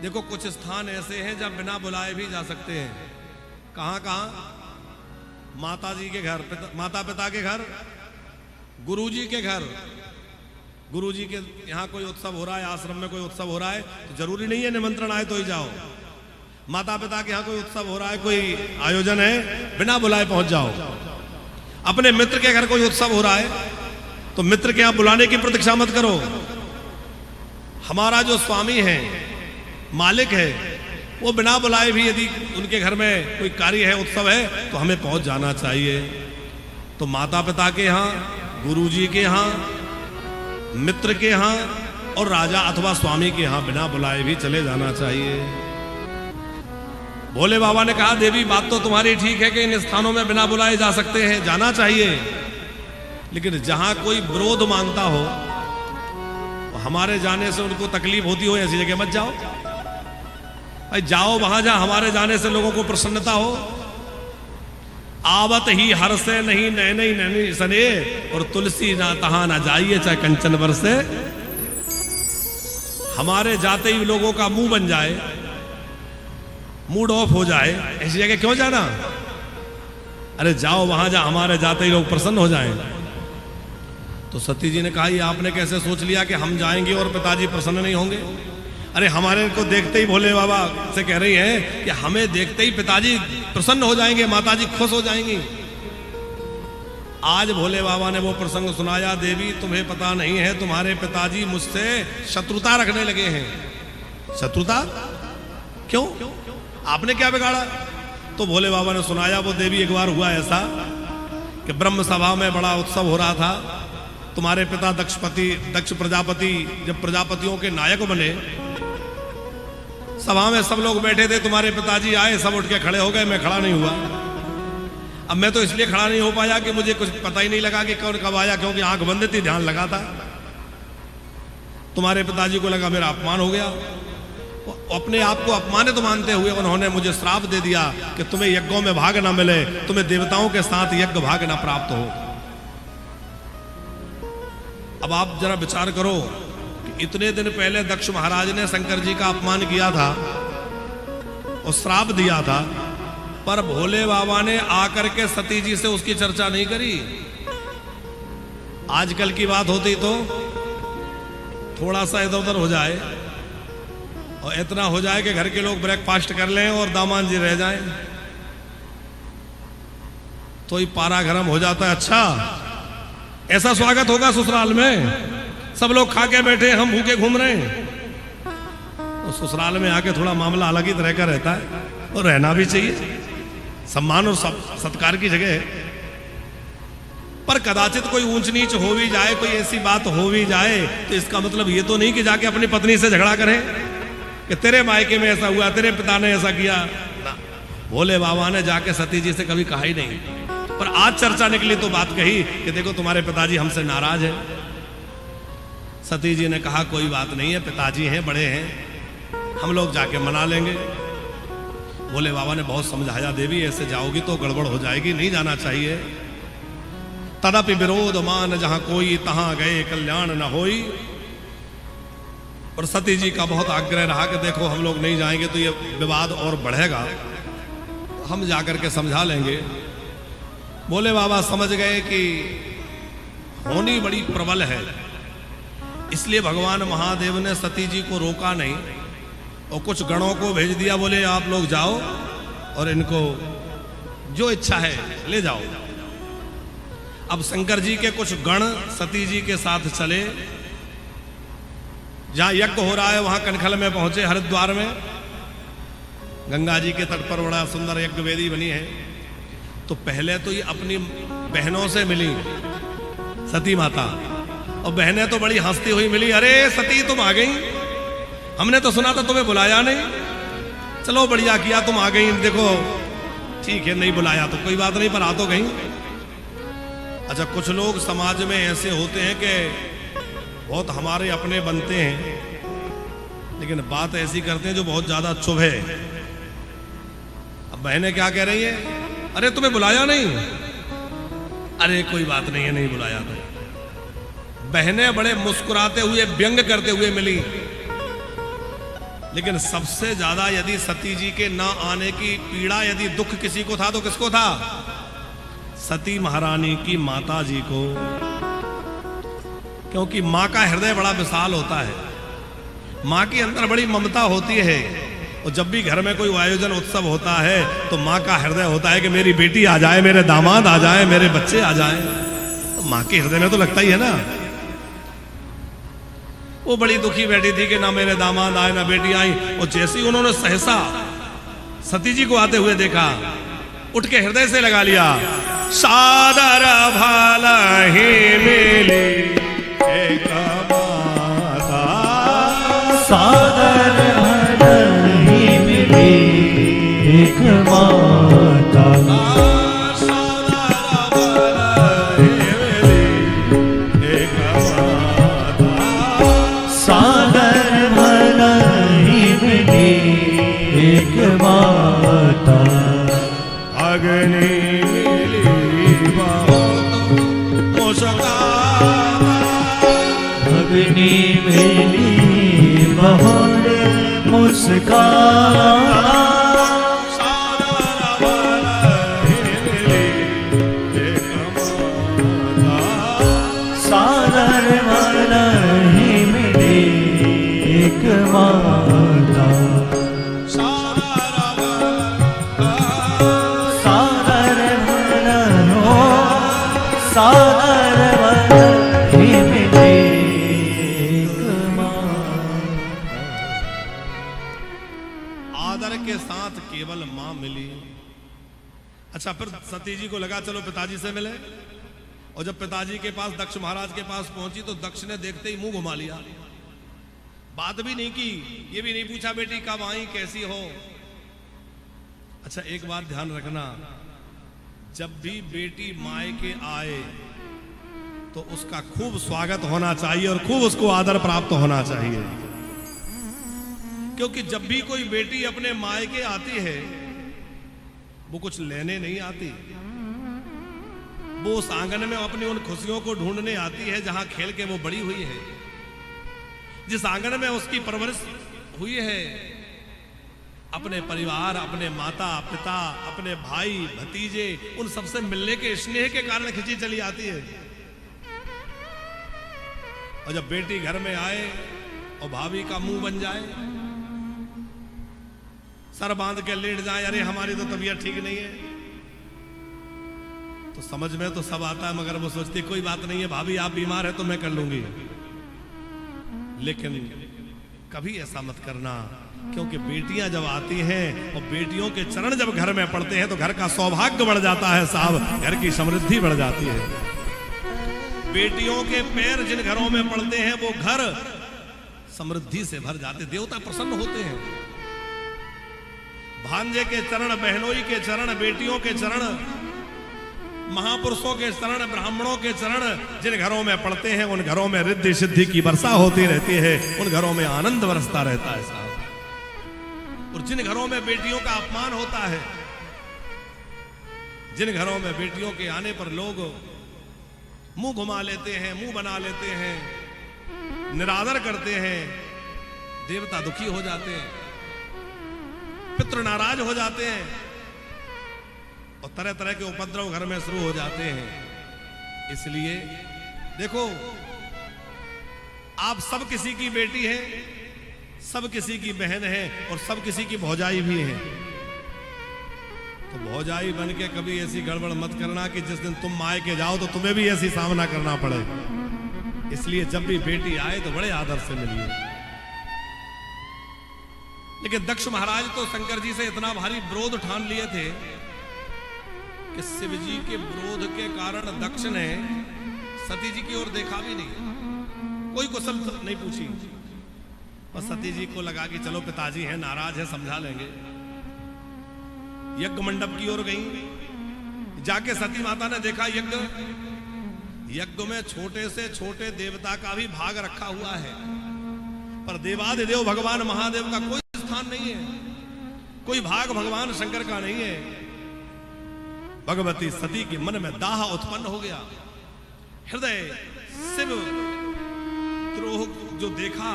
देखो, कुछ स्थान ऐसे हैं जब बिना बुलाए भी जा सकते हैं। कहां कहां? माता जी के घर, माता पिता के घर, गुरुजी के घर। गुरुजी के यहाँ कोई उत्सव हो रहा है, आश्रम में कोई उत्सव हो रहा है, तो जरूरी नहीं है निमंत्रण आए तो ही जाओ। माता पिता के यहाँ कोई उत्सव हो रहा है, कोई आयोजन है, बिना बुलाए पहुंच जाओ। अपने मित्र के घर कोई उत्सव हो रहा है तो मित्र के यहाँ बुलाने की प्रतीक्षा मत करो। हमारा जो स्वामी है, मालिक है, वो बिना बुलाए भी यदि उनके घर में कोई कार्य है, उत्सव है, तो हमें पहुंच जाना चाहिए। तो माता पिता के यहाँ, गुरुजी के यहाँ, मित्र के यहाँ और राजा अथवा स्वामी के यहाँ बिना बुलाए भी चले जाना चाहिए। भोले बाबा ने कहा, देवी बात तो तुम्हारी ठीक है कि इन स्थानों में बिना बुलाए जा सकते हैं, जाना चाहिए, लेकिन जहां कोई विरोध मानता हो, हमारे जाने से उनको तकलीफ होती हो, ऐसी जगह मत जाओ। भाई जाओ वहां जहां हमारे जाने से लोगों को प्रसन्नता हो। आवत ही हर से नहीं नैने ही नैनी सने, और तुलसी ना तहा ना जाइए चाहे कंचन बरसे। हमारे जाते ही लोगों का मुंह बन जाए, मूड ऑफ हो जाए, ऐसी जगह क्यों जाना? अरे जाओ वहां जहां हमारे जाते ही लोग प्रसन्न हो जाएं। तो सती जी ने कहा, ये आपने कैसे सोच लिया कि हम जाएंगे और पिताजी प्रसन्न नहीं होंगे? अरे हमारे को देखते ही भोले बाबा से कह रही हैं कि हमें देखते ही पिताजी प्रसन्न हो जाएंगे, माताजी खुश हो जाएंगी। आज भोले बाबा ने वो प्रसंग सुनाया, देवी तुम्हें पता नहीं है, तुम्हारे पिताजी मुझसे शत्रुता रखने लगे हैं। शत्रुता? क्यों? आपने क्या बिगाड़ा? तो भोले बाबा ने सुनाया, वो देवी एक बार हुआ ऐसा कि ब्रह्म सभा में बड़ा उत्सव हो रहा था। तुम्हारे पिता दक्ष प्रजापति जब प्रजापतियों के नायक बने, सभा में सब लोग बैठे थे, तुम्हारे पिताजी आए, सब उठ के खड़े हो गए, मैं खड़ा नहीं हुआ। अब मैं तो इसलिए खड़ा नहीं हो पाया कि मुझे कुछ पता ही नहीं लगा कि कौन कब आया, क्योंकि आंख बंद थी, ध्यान लगा था। तुम्हारे पिताजी को लगा मेरा अपमान हो गया, अपने आप को अपमानित मानते हुए उन्होंने मुझे श्राप दे दिया कि तुम्हें यज्ञों में भाग ना मिले, तुम्हें देवताओं के साथ यज्ञ भाग ना प्राप्त हो। अब आप जरा विचार करो कि इतने दिन पहले दक्ष महाराज ने शंकर जी का अपमान किया था और श्राप दिया था, पर भोले बाबा ने आकर के सती जी से उसकी चर्चा नहीं करी। आजकल की बात होती तो थोड़ा सा इधर उधर हो जाए और इतना हो जाए कि घर के लोग ब्रेकफास्ट कर लें और दामाद जी रह जाएं, तो ही पारा गरम हो जाता है। अच्छा, ऐसा स्वागत होगा ससुराल में, सब लोग खा के बैठे, हम भूखे घूम रहे हैं। तो ससुराल में आके थोड़ा मामला अलग ही तरह का रहता है, और रहना भी चाहिए, सम्मान और सत्कार की जगह है। पर कदाचित कोई ऊंच नीच हो भी जाए, कोई ऐसी बात हो भी जाए, तो इसका मतलब ये तो नहीं कि जाके अपनी पत्नी से झगड़ा करें कि तेरे मायके में ऐसा हुआ, तेरे पिता ने ऐसा किया ना। भोले बाबा ने जाके सती जी से कभी कहा ही नहीं, पर आज चर्चा निकली तो बात कही कि देखो तुम्हारे पिताजी हमसे नाराज हैं। सती जी ने कहा कोई बात नहीं है, पिताजी हैं, बड़े हैं, हम लोग जाके मना लेंगे। भोले बाबा ने बहुत समझाया, देवी ऐसे जाओगी तो गड़बड़ हो जाएगी, नहीं जाना चाहिए। तदपि विरोध मान जहां कोई, तहां गए कल्याण न होई। और सती जी का बहुत आग्रह रहा कि देखो हम लोग नहीं जाएंगे तो ये विवाद और बढ़ेगा, हम जाकर के समझा लेंगे। भोले बाबा समझ गए कि होनी बड़ी प्रबल है, इसलिए भगवान महादेव ने सती जी को रोका नहीं और कुछ गणों को भेज दिया, बोले आप लोग जाओ और इनको जो इच्छा है ले जाओ। अब शंकर जी के कुछ गण सती जी के साथ चले, जहां यज्ञ हो रहा है वहां कनखल में पहुंचे, हरिद्वार में गंगा जी के तट पर बड़ा सुंदर यज्ञ वेदी बनी है। तो पहले तो ये अपनी बहनों से मिली सती माता, और बहनें तो बड़ी हंसती हुई मिली, अरे सती तुम आ गई, हमने तो सुना था तुम्हें बुलाया नहीं, चलो बढ़िया किया तुम आ गई, देखो ठीक है नहीं बुलाया तो कोई बात नहीं, पर आ तो गई। अच्छा, कुछ लोग समाज में ऐसे होते हैं कि बहुत हमारे अपने बनते हैं, लेकिन बात ऐसी करते हैं जो बहुत ज्यादा चुभे। अब बहनें क्या कह रही है, अरे तुम्हें बुलाया नहीं, अरे कोई बात नहीं है नहीं बुलाया तो। बहनें बड़े मुस्कुराते हुए व्यंग करते हुए मिली, लेकिन सबसे ज्यादा यदि सती जी के ना आने की पीड़ा, यदि दुख किसी को था तो किसको था? सती महारानी की माता जी को, क्योंकि माँ का हृदय बड़ा विशाल होता है, माँ के अंदर बड़ी ममता होती है, और जब भी घर में कोई आयोजन उत्सव होता है तो माँ का हृदय होता है कि मेरी बेटी आ जाए, मेरे दामाद आ जाए, मेरे बच्चे आ जाए। तो माँ के हृदय में तो लगता ही है ना। वो बड़ी दुखी बैठी थी कि ना मेरे दामाद आए ना बेटी आई, और जैसे ही उन्होंने सहसा सती जी को आते हुए देखा, उठ के हृदय से लगा लिया, सादर भाला ही मिली एक माता,
सादर भाला ही मिली एक माता, सादर भाला ही मिली एक माता,
अग्नि
अग्नि मिली बहुत मुस्कान, सादर वाला ही मिली एक माता, सादर वाला हो, सादर वाला ही मिली एक माता।
आदर के साथ केवल मां मिली। अच्छा, फिर सती जी को लगा चलो पिताजी से मिले, और जब पिताजी के पास दक्ष महाराज के पास पहुंची तो दक्ष ने देखते ही मुंह घुमा लिया, बात भी नहीं की, ये भी नहीं पूछा बेटी कब आई कैसी हो। अच्छा, एक बात ध्यान रखना, जब भी बेटी मायके आए तो उसका खूब स्वागत होना चाहिए और खूब उसको आदर प्राप्त होना चाहिए, क्योंकि जब भी कोई बेटी अपने मायके आती है वो कुछ लेने नहीं आती, वो उस आंगन में अपनी उन खुशियों को ढूंढने आती है जहां खेल के वो बड़ी हुई है, जिस आंगन में उसकी परवरिश हुई है। अपने परिवार, अपने माता पिता, अपने भाई भतीजे, उन सबसे मिलने के स्नेह के कारण खिंची चली आती है। और जब बेटी घर में आए और भाभी का मुंह बन जाए, सर बांध के लेट जाए, अरे हमारी तो तबीयत ठीक नहीं है, तो समझ में तो सब आता है, मगर वो सोचती कोई बात नहीं है भाभी, आप बीमार है तो मैं कर लूंगी। लेकिन कभी ऐसा मत करना, क्योंकि बेटियां जब आती हैं और बेटियों के चरण जब घर में पड़ते हैं तो घर का सौभाग्य बढ़ जाता है साहब, घर की समृद्धि बढ़ जाती है। बेटियों के पैर जिन घरों में पड़ते हैं वो घर समृद्धि से भर जाते, देवता प्रसन्न होते हैं। भांजे के चरण, बहनोई के चरण, बेटियों के चरण, महापुरुषों के चरण, ब्राह्मणों के चरण जिन घरों में पड़ते हैं उन घरों में रिद्धि सिद्धि की वर्षा होती रहती है, उन घरों में आनंद बरसता रहता है साहब। और जिन घरों में बेटियों का अपमान होता है, जिन घरों में बेटियों के आने पर लोग मुंह घुमा लेते हैं, मुंह बना लेते हैं, निरादर करते हैं, देवता दुखी हो जाते हैं, पितृ नाराज हो जाते हैं और तरह तरह के उपद्रव घर में शुरू हो जाते हैं। इसलिए देखो, आप सब किसी की बेटी हैं, सब किसी की बहन है और सब किसी की भौजाई भी है। तो भौजाई बन के कभी ऐसी गड़बड़ मत करना कि जिस दिन तुम मायके जाओ तो तुम्हें भी ऐसी सामना करना पड़े। इसलिए जब भी बेटी आए तो बड़े आदर से मिलिए। लेकिन दक्ष महाराज तो शंकर जी से इतना भारी विरोध ठान लिए थे कि शिव जी के विरोध के कारण दक्ष ने सती जी की ओर देखा भी नहीं, कोई कुशल नहीं पूछी। और सती जी को लगा कि चलो पिताजी हैं, नाराज है, समझा लेंगे। यज्ञ मंडप की ओर गई, जाके सती माता ने देखा यज्ञ में छोटे से छोटे देवता का भी भाग रखा हुआ है, पर देवादिदेव भगवान महादेव का कोई स्थान नहीं है, कोई भाग भगवान शंकर का नहीं है। भगवती सती के मन में दाह उत्पन्न हो गया, हृदय शिव द्रोह जो देखा,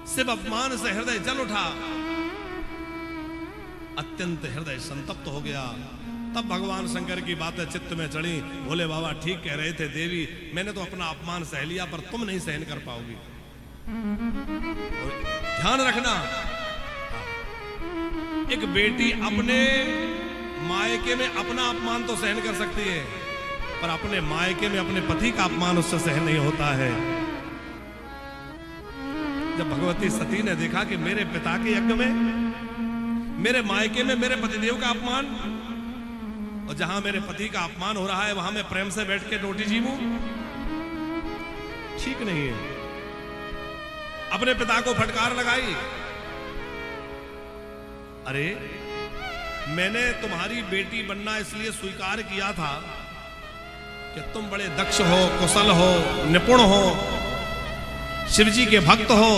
शिव अपमान से हृदय जल उठा, अत्यंत हृदय संतप्त हो गया। तब भगवान शंकर की बातें चित्त में चढ़ी, भोले बाबा ठीक कह रहे थे, देवी मैंने तो अपना अपमान सह लिया पर तुम नहीं सहन कर पाओगी। ध्यान रखना, एक बेटी अपने मायके में अपना अपमान तो सहन कर सकती है, पर अपने मायके में अपने पति का अपमान उससे सहन नहीं होता है। जब भगवती सती ने देखा कि मेरे पिता के यज्ञ में, मेरे मायके में मेरे पतिदेव का अपमान, और जहां मेरे पति का अपमान हो रहा है वहां मैं प्रेम से बैठ के रोटी जीवूं, ठीक नहीं है। अपने पिता को फटकार लगाई, अरे मैंने तुम्हारी बेटी बनना इसलिए स्वीकार किया था कि तुम बड़े दक्ष हो, कुशल हो, निपुण हो, शिवजी के भक्त हो,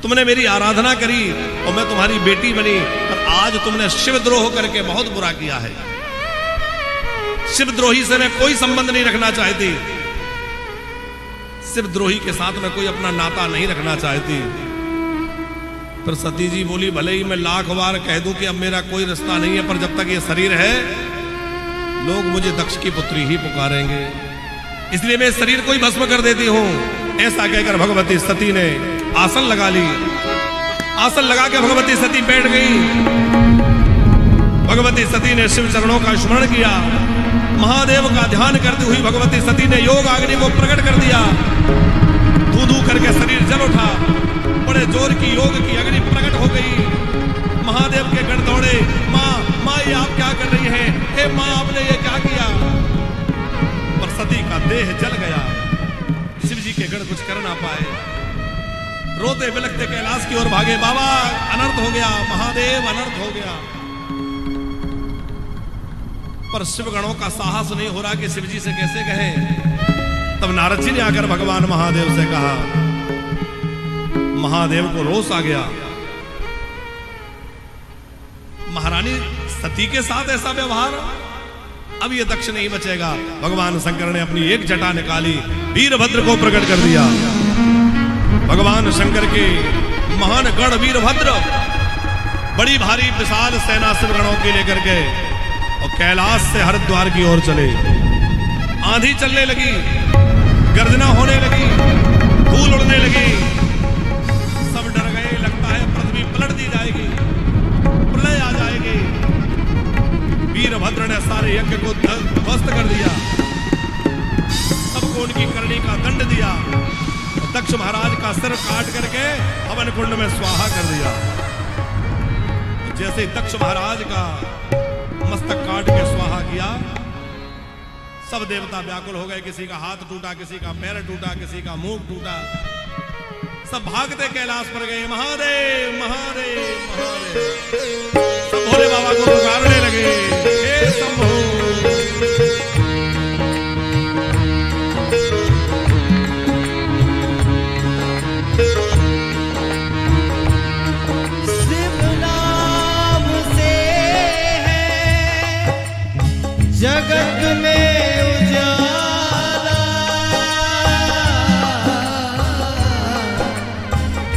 तुमने मेरी आराधना करी और मैं तुम्हारी बेटी बनी, पर आज तुमने शिवद्रोह करके बहुत बुरा किया है। शिवद्रोही से मैं कोई संबंध नहीं रखना चाहती, शिवद्रोही के साथ मैं कोई अपना नाता नहीं रखना चाहती। फिर सती जी बोली, भले ही मैं लाख बार कह दूं कि अब मेरा कोई रिश्ता नहीं है, पर जब तक ये शरीर है लोग मुझे दक्ष की पुत्री ही पुकारेंगे, इसलिए मैं इस शरीर को ही भस्म कर देती हूं। ऐसा कहकर भगवती सती ने आसन लगा ली। आसन लगा के भगवती सती बैठ गई। भगवती सती ने शिव चरणों का स्मरण किया, महादेव का ध्यान करती हुई भगवती सती ने योग अग्नि को प्रकट कर दिया। धू धू करके शरीर जल उठा, बड़े जोर की योग की अग्नि प्रकट हो गई। महादेव के गण दौड़े, माँ माँ ये आप क्या कर रही हैं? हे माँ आपने ये क्या किया? पर सती का देह जल गया, शिव जी के गण कुछ कर ना पाए। रोते बिलखते कैलाश की ओर भागे, बाबा अनर्थ हो गया, महादेव अनर्थ हो गया। पर शिव गणों का साहस नहीं हो रहा कि शिव जी से कैसे कहें। तब नारद जी ने आकर भगवान महादेव से कहा। महादेव को रोष आ गया, महारानी सती के साथ ऐसा व्यवहार, अब ये दक्ष नहीं बचेगा। भगवान शंकर ने अपनी एक जटा निकाली, वीरभद्र को प्रकट कर दिया। भगवान शंकर के महान गण वीरभद्र बड़ी भारी विशाल सेना शिव गणों की लेकर के और कैलाश से हरिद्वार की ओर चले। आंधी चलने लगी, गर्जना होने लगी, धूल उड़ने लगी, सब डर गए। लगता है पृथ्वी पलट दी जाएगी, प्रलय आ जाएगी। वीरभद्र ने सारे यज्ञ को ध्वस्त कर दिया, सबको उनकी करनी का दंड दिया। दक्ष महाराज का सिर काट करके हवन कुंड में स्वाहा कर दिया। जैसे दक्ष महाराज का मस्तक काट के स्वाहा किया, सब देवता व्याकुल हो गए। किसी का हाथ टूटा, किसी का पैर टूटा, किसी का मुंह टूटा। सब भागते कैलाश पर गए, महादेव महादेव महादेव। सब भोले बाबा को पुकारने लगे, हे शंभो।
जगत में उजाला,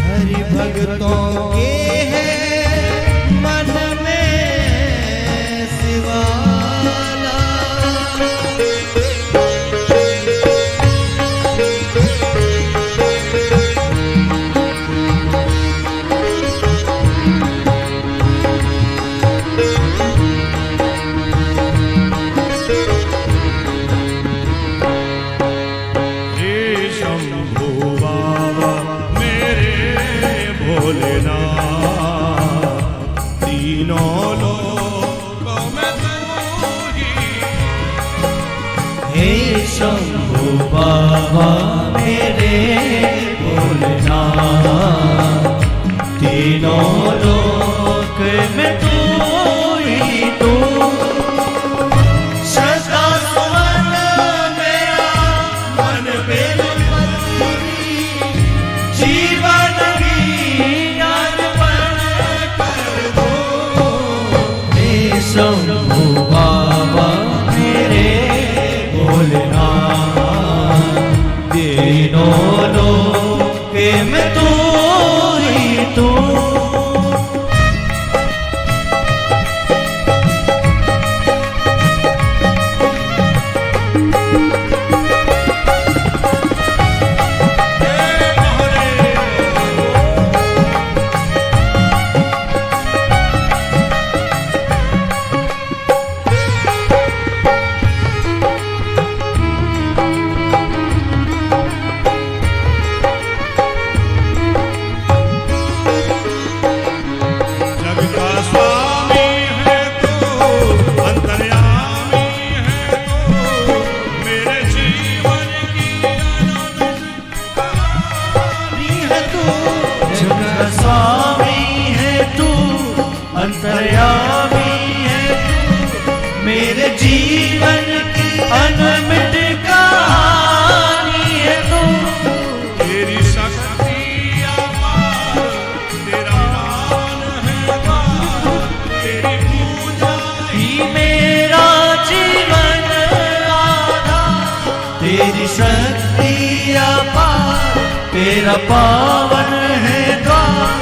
हरि भक्तों के है मन में शिवाला।
शंभू बाबा मेरे भोलेनाथ, तीनों लोक में तू ही तू।
सदा सुमन मेरा मन बेलपत्री, जीवन की अर्पण कर दो।
हे शंभू बाबा मेरे भोलेनाथ, तीनों लोक में तू ही तू। अंतर्यामी है तू, मेरे जीवन की अनमिट कहानी है तू।
तेरी शक्ति अपार, तेरा मान है पार, तेरी पूजा
ही मेरा जीवन आधार। तेरी शक्ति अपार, तेरा पावन है द्वार।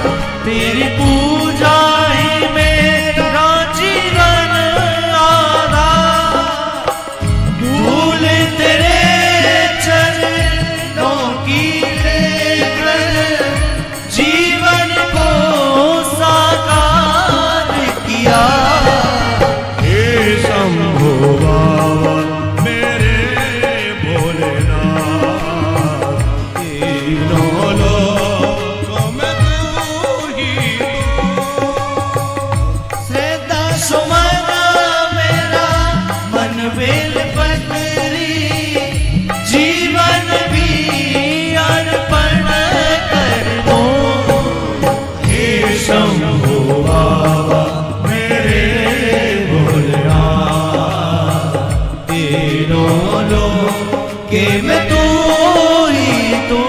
तेरी पूजा ही मेरा जीवन आधार। धूल तेरे चरणों की लेकर जीवन को साकार किया।
हे शंभो बाबा मेरे भोलेनाथ, तीनों लोकों में तू ही तू।
के मैं तू ही तू।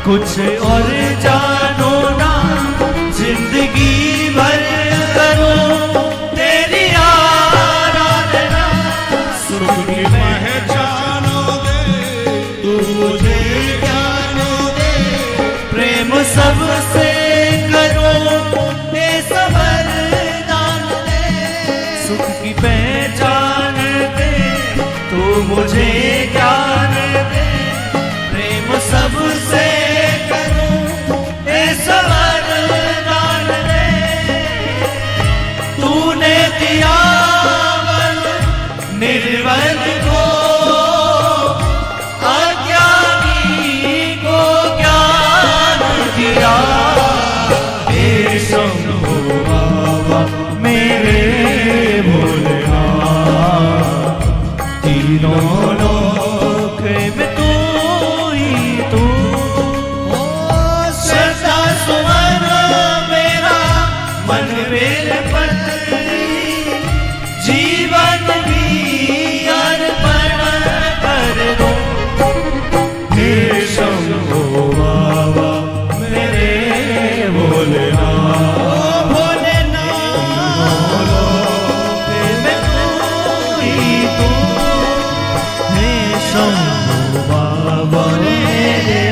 कुछ और जानो ना जिंदगी भर करो तेरी आराधना।
सुख की पहचानो दे तू मुझे ज्ञानो दे,
प्रेम सबसे करो ये सबरदान दे। सुख की पहचान दे तू मुझे ज्ञान दे, प्रेम सबसे वरदान दे। तूने दिया बल निर्बल को, अज्ञानी को ज्ञान दिया। हे शंभो बाबा मेरे भोलेनाथ, तीनों लोक में तू ही तू। सुमन मेरा मन बेल पत्री, जीवन भी अर्पण कर दो। हे शंभो बाबा मेरे भोलेनाथ, भोलेनाथ में तू ही तू। हे शंभो बाबा मेरे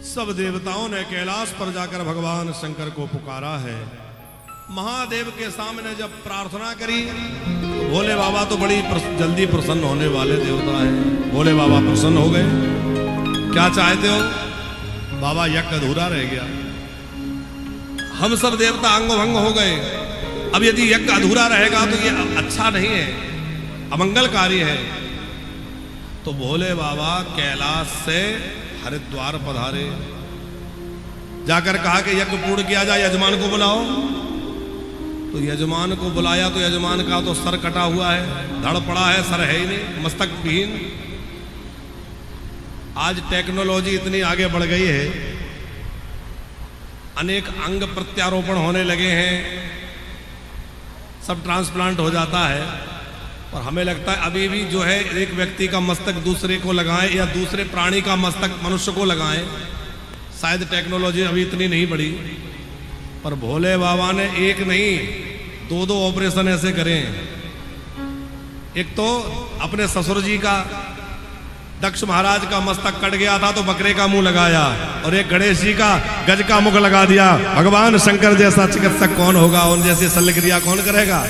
सब देवताओं ने कैलाश पर जाकर भगवान शंकर को पुकारा है। महादेव के सामने जब प्रार्थना करी तो भोले बाबा तो बड़ी जल्दी प्रसन्न होने वाले देवता हैं। भोले बाबा प्रसन्न हो गए। क्या चाहते हो? बाबा यज्ञ अधूरा रह गया, हम सब देवता अंग भंग हो गए। अब यदि यज्ञ अधूरा रहेगा तो ये अच्छा नहीं है, अमंगलकारी है। तो भोले बाबा कैलाश से हरिद्वार पधारे, जाकर कहा कि यज्ञ पूर्ण किया जाए, यजमान को बुलाओ। तो यजमान को बुलाया तो यजमान का तो सर कटा हुआ है, धड़ पड़ा है, सर है ही नहीं, मस्तक विहीन। आज टेक्नोलॉजी इतनी आगे बढ़ गई है, अनेक अंग प्रत्यारोपण होने लगे हैं, सब ट्रांसप्लांट हो जाता है। और हमें लगता है अभी भी जो है एक व्यक्ति का मस्तक दूसरे को लगाएं या दूसरे प्राणी का मस्तक मनुष्य को लगाएं, शायद टेक्नोलॉजी अभी इतनी नहीं बढ़ी। पर भोले बाबा ने एक नहीं दो दो ऑपरेशन ऐसे करें। एक तो अपने ससुर जी का, दक्ष महाराज का मस्तक कट गया था तो बकरे का मुंह लगाया, और एक गणेश जी का गज का मुख लगा दिया। भगवान शंकर जैसा चिकित्सक कौन होगा, उन जैसी शल्यक्रिया कौन करेगा?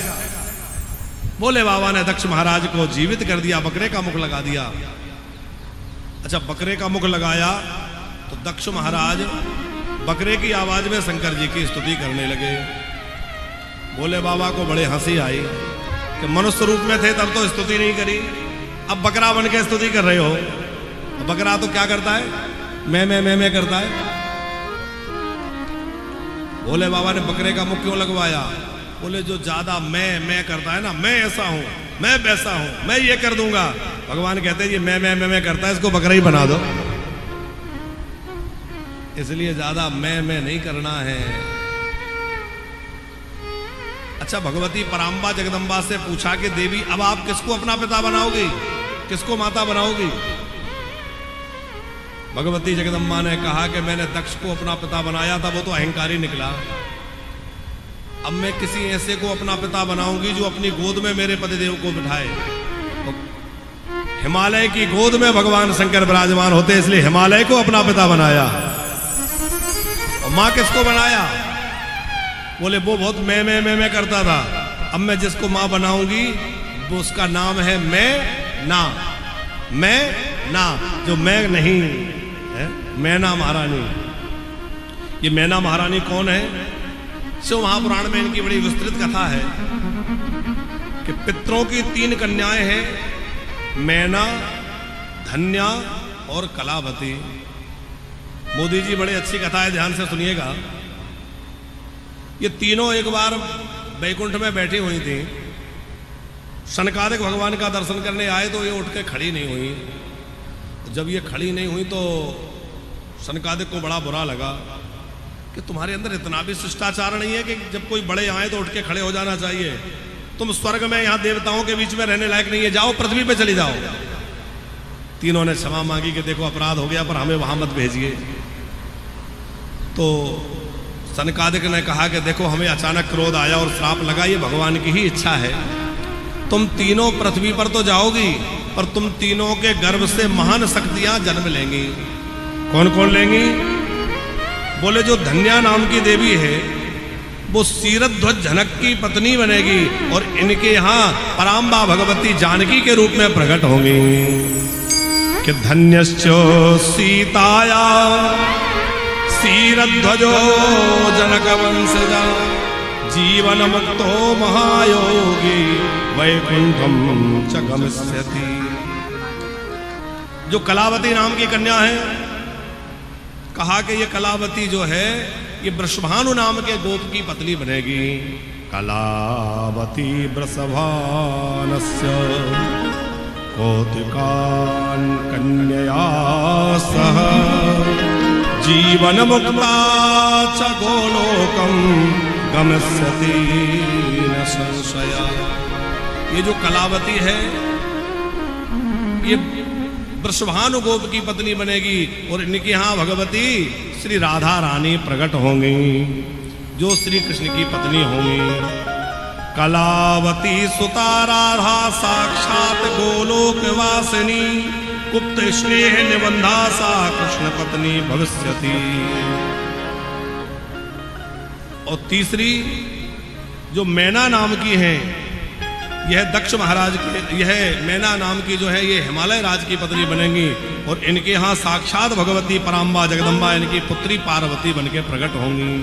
भोले बाबा ने दक्ष महाराज को जीवित कर दिया, बकरे का मुख लगा दिया। अच्छा, बकरे का मुख लगाया तो दक्ष महाराज बकरे की आवाज में शंकर जी की स्तुति करने लगे। भोले बाबा को बड़े हंसी आई कि मनुष्य रूप में थे तब तो स्तुति नहीं करी, अब बकरा बन के स्तुति कर रहे हो। बकरा तो क्या करता है? मैं करता है। भोले बाबा ने बकरे का मुख क्यों लगवाया? बोले जो ज्यादा मैं करता है ना, मैं ऐसा हूं, मैं वैसा हूं, मैं ये कर दूंगा। भगवान कहते हैं ये मैं करता है, इसको बकरा ही बना दो। इसलिए ज्यादा मैं नहीं करना है। अच्छा, भगवती पराम्बा जगदम्बा से पूछा कि देवी अब आप किसको अपना पिता बनाओगी, किसको माता बनाओगी? भगवती जगदम्बा ने कहा कि मैंने दक्ष को अपना पिता बनाया था, वो तो अहंकारी निकला। अब मैं किसी ऐसे को अपना पिता बनाऊंगी जो अपनी गोद में मेरे पतिदेव को बिठाए। तो हिमालय की गोद में भगवान शंकर विराजमान होते, इसलिए हिमालय को अपना पिता बनाया। और मां किसको बनाया? बोले वो बहुत मैं करता था। अब मैं जिसको मां बनाऊंगी वो उसका नाम है मैं ना, जो मैं नहीं है, मैना महारानी। ये मैना महारानी कौन है? शिव महापुराण में इनकी बड़ी विस्तृत कथा है कि पितरों की 3 कन्याएं हैं, मैना, धन्या और कलावती। मोदी जी बड़ी अच्छी कथा है, ध्यान से सुनिएगा। ये तीनों एक बार बैकुंठ में बैठी हुई थी। सनकादिक भगवान का दर्शन करने आए तो ये उठ के खड़ी नहीं हुई। जब ये खड़ी नहीं हुई तो सनकादिक को बड़ा बुरा लगा कि तुम्हारे अंदर इतना भी शिष्टाचार नहीं है कि जब कोई बड़े आए तो उठ के खड़े हो जाना चाहिए। तुम स्वर्ग में यहाँ देवताओं के बीच में रहने लायक नहीं है, जाओ पृथ्वी पे चली जाओ। तीनों ने क्षमा मांगी कि देखो अपराध हो गया, पर हमें वहां मत भेजिए। तो सनकादिक ने कहा कि देखो हमें अचानक क्रोध आया और श्राप लगा, ये भगवान की ही इच्छा है। तुम तीनों पृथ्वी पर तो जाओगी, पर तुम तीनों के गर्भ से महान शक्तियां जन्म लेंगी। कौन कौन लेंगी? बोले जो धन्या नाम की देवी है वो सीरध्वज जनक की पत्नी बनेगी और इनके यहाँ पराम्बा भगवती जानकी के रूप में प्रकट होंगी। कि धन्यश्चो सीताया सीरध्वजो जनक वंशजा जीवन मुक्तो महायोगी वैकुंठम च गमिष्यति। जो कलावती नाम की कन्या है, कहा कि ये कलावती जो है ये वृषभानु नाम के गोप की पत्नी बनेगी। कलावती वृषभानस्य कौतिकान् कन्यया सह जीवन मुक्ता च गोलोकम गमिष्यति न संशया। ये जो कलावती है ये वृषभानु गोप की पत्नी बनेगी और इनके यहाँ भगवती श्री राधा रानी प्रकट होंगी जो श्री कृष्ण की पत्नी होंगी। कलावती सुता राधा साक्षात गोलोक वासिनी गुप्त स्नेह निबंधा सा कृष्ण पत्नी भविष्यति। और तीसरी जो मैना नाम की है, यह दक्ष महाराज के, यह मैना नाम की जो है ये हिमालय राज की पत्नी बनेंगी और इनके यहाँ साक्षात भगवती पराम्बा जगदम्बा इनकी पुत्री पार्वती बनके प्रकट होंगी।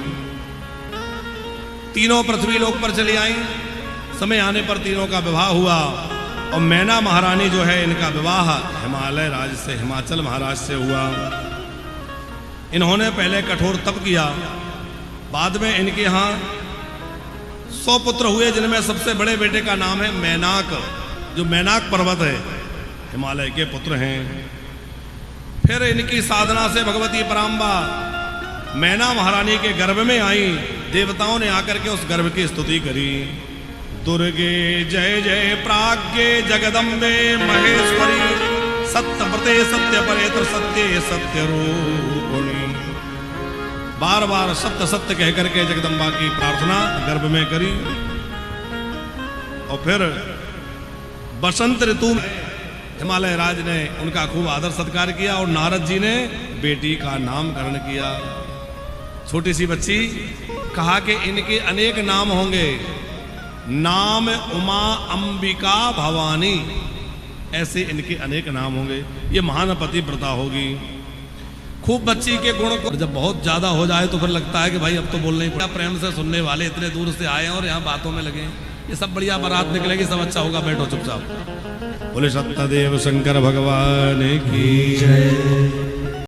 तीनों पृथ्वी लोक पर चली आई। समय आने पर तीनों का विवाह हुआ और मैना महारानी जो है इनका विवाह हिमालय राज से, हिमाचल महाराज से हुआ। इन्होंने पहले कठोर तप किया, बाद में इनके यहाँ 100 पुत्र हुए जिनमें सबसे बड़े बेटे का नाम है मैनाक, जो मैनाक पर्वत है हिमालय के पुत्र हैं। फिर इनकी साधना से भगवती पराम्बा मैना महारानी के गर्भ में आई। देवताओं ने आकर के उस गर्भ की स्तुति करी। दुर्गे जय जय प्राज्ञे जगदम्बे महेश्वरी सत्यव्रते सत्य परेत्र सत्य सत्य रूपिणी। बार बार सत्य सत्य कह करके जगदम्बा की प्रार्थना गर्भ में करी। और फिर बसंत ऋतु में हिमालय राज ने उनका खूब आदर सत्कार किया और नारद जी ने बेटी का नामकरण किया। छोटी सी बच्ची, कहा कि इनके अनेक नाम होंगे, नाम उमा अंबिका भवानी, ऐसे इनके अनेक नाम होंगे। ये महान पतिव्रता होगी। खूब बच्ची के गुण को जब बहुत ज्यादा हो जाए तो फिर लगता है कि भाई अब तो बोलना ही पड़ा। प्रेम से सुनने वाले इतने दूर से आए और यहाँ बातों में लगे, ये सब बढ़िया बारात निकलेगी, सब अच्छा होगा, बैठो चुपचाप। बोले सत्यदेव शंकर भगवान की जय।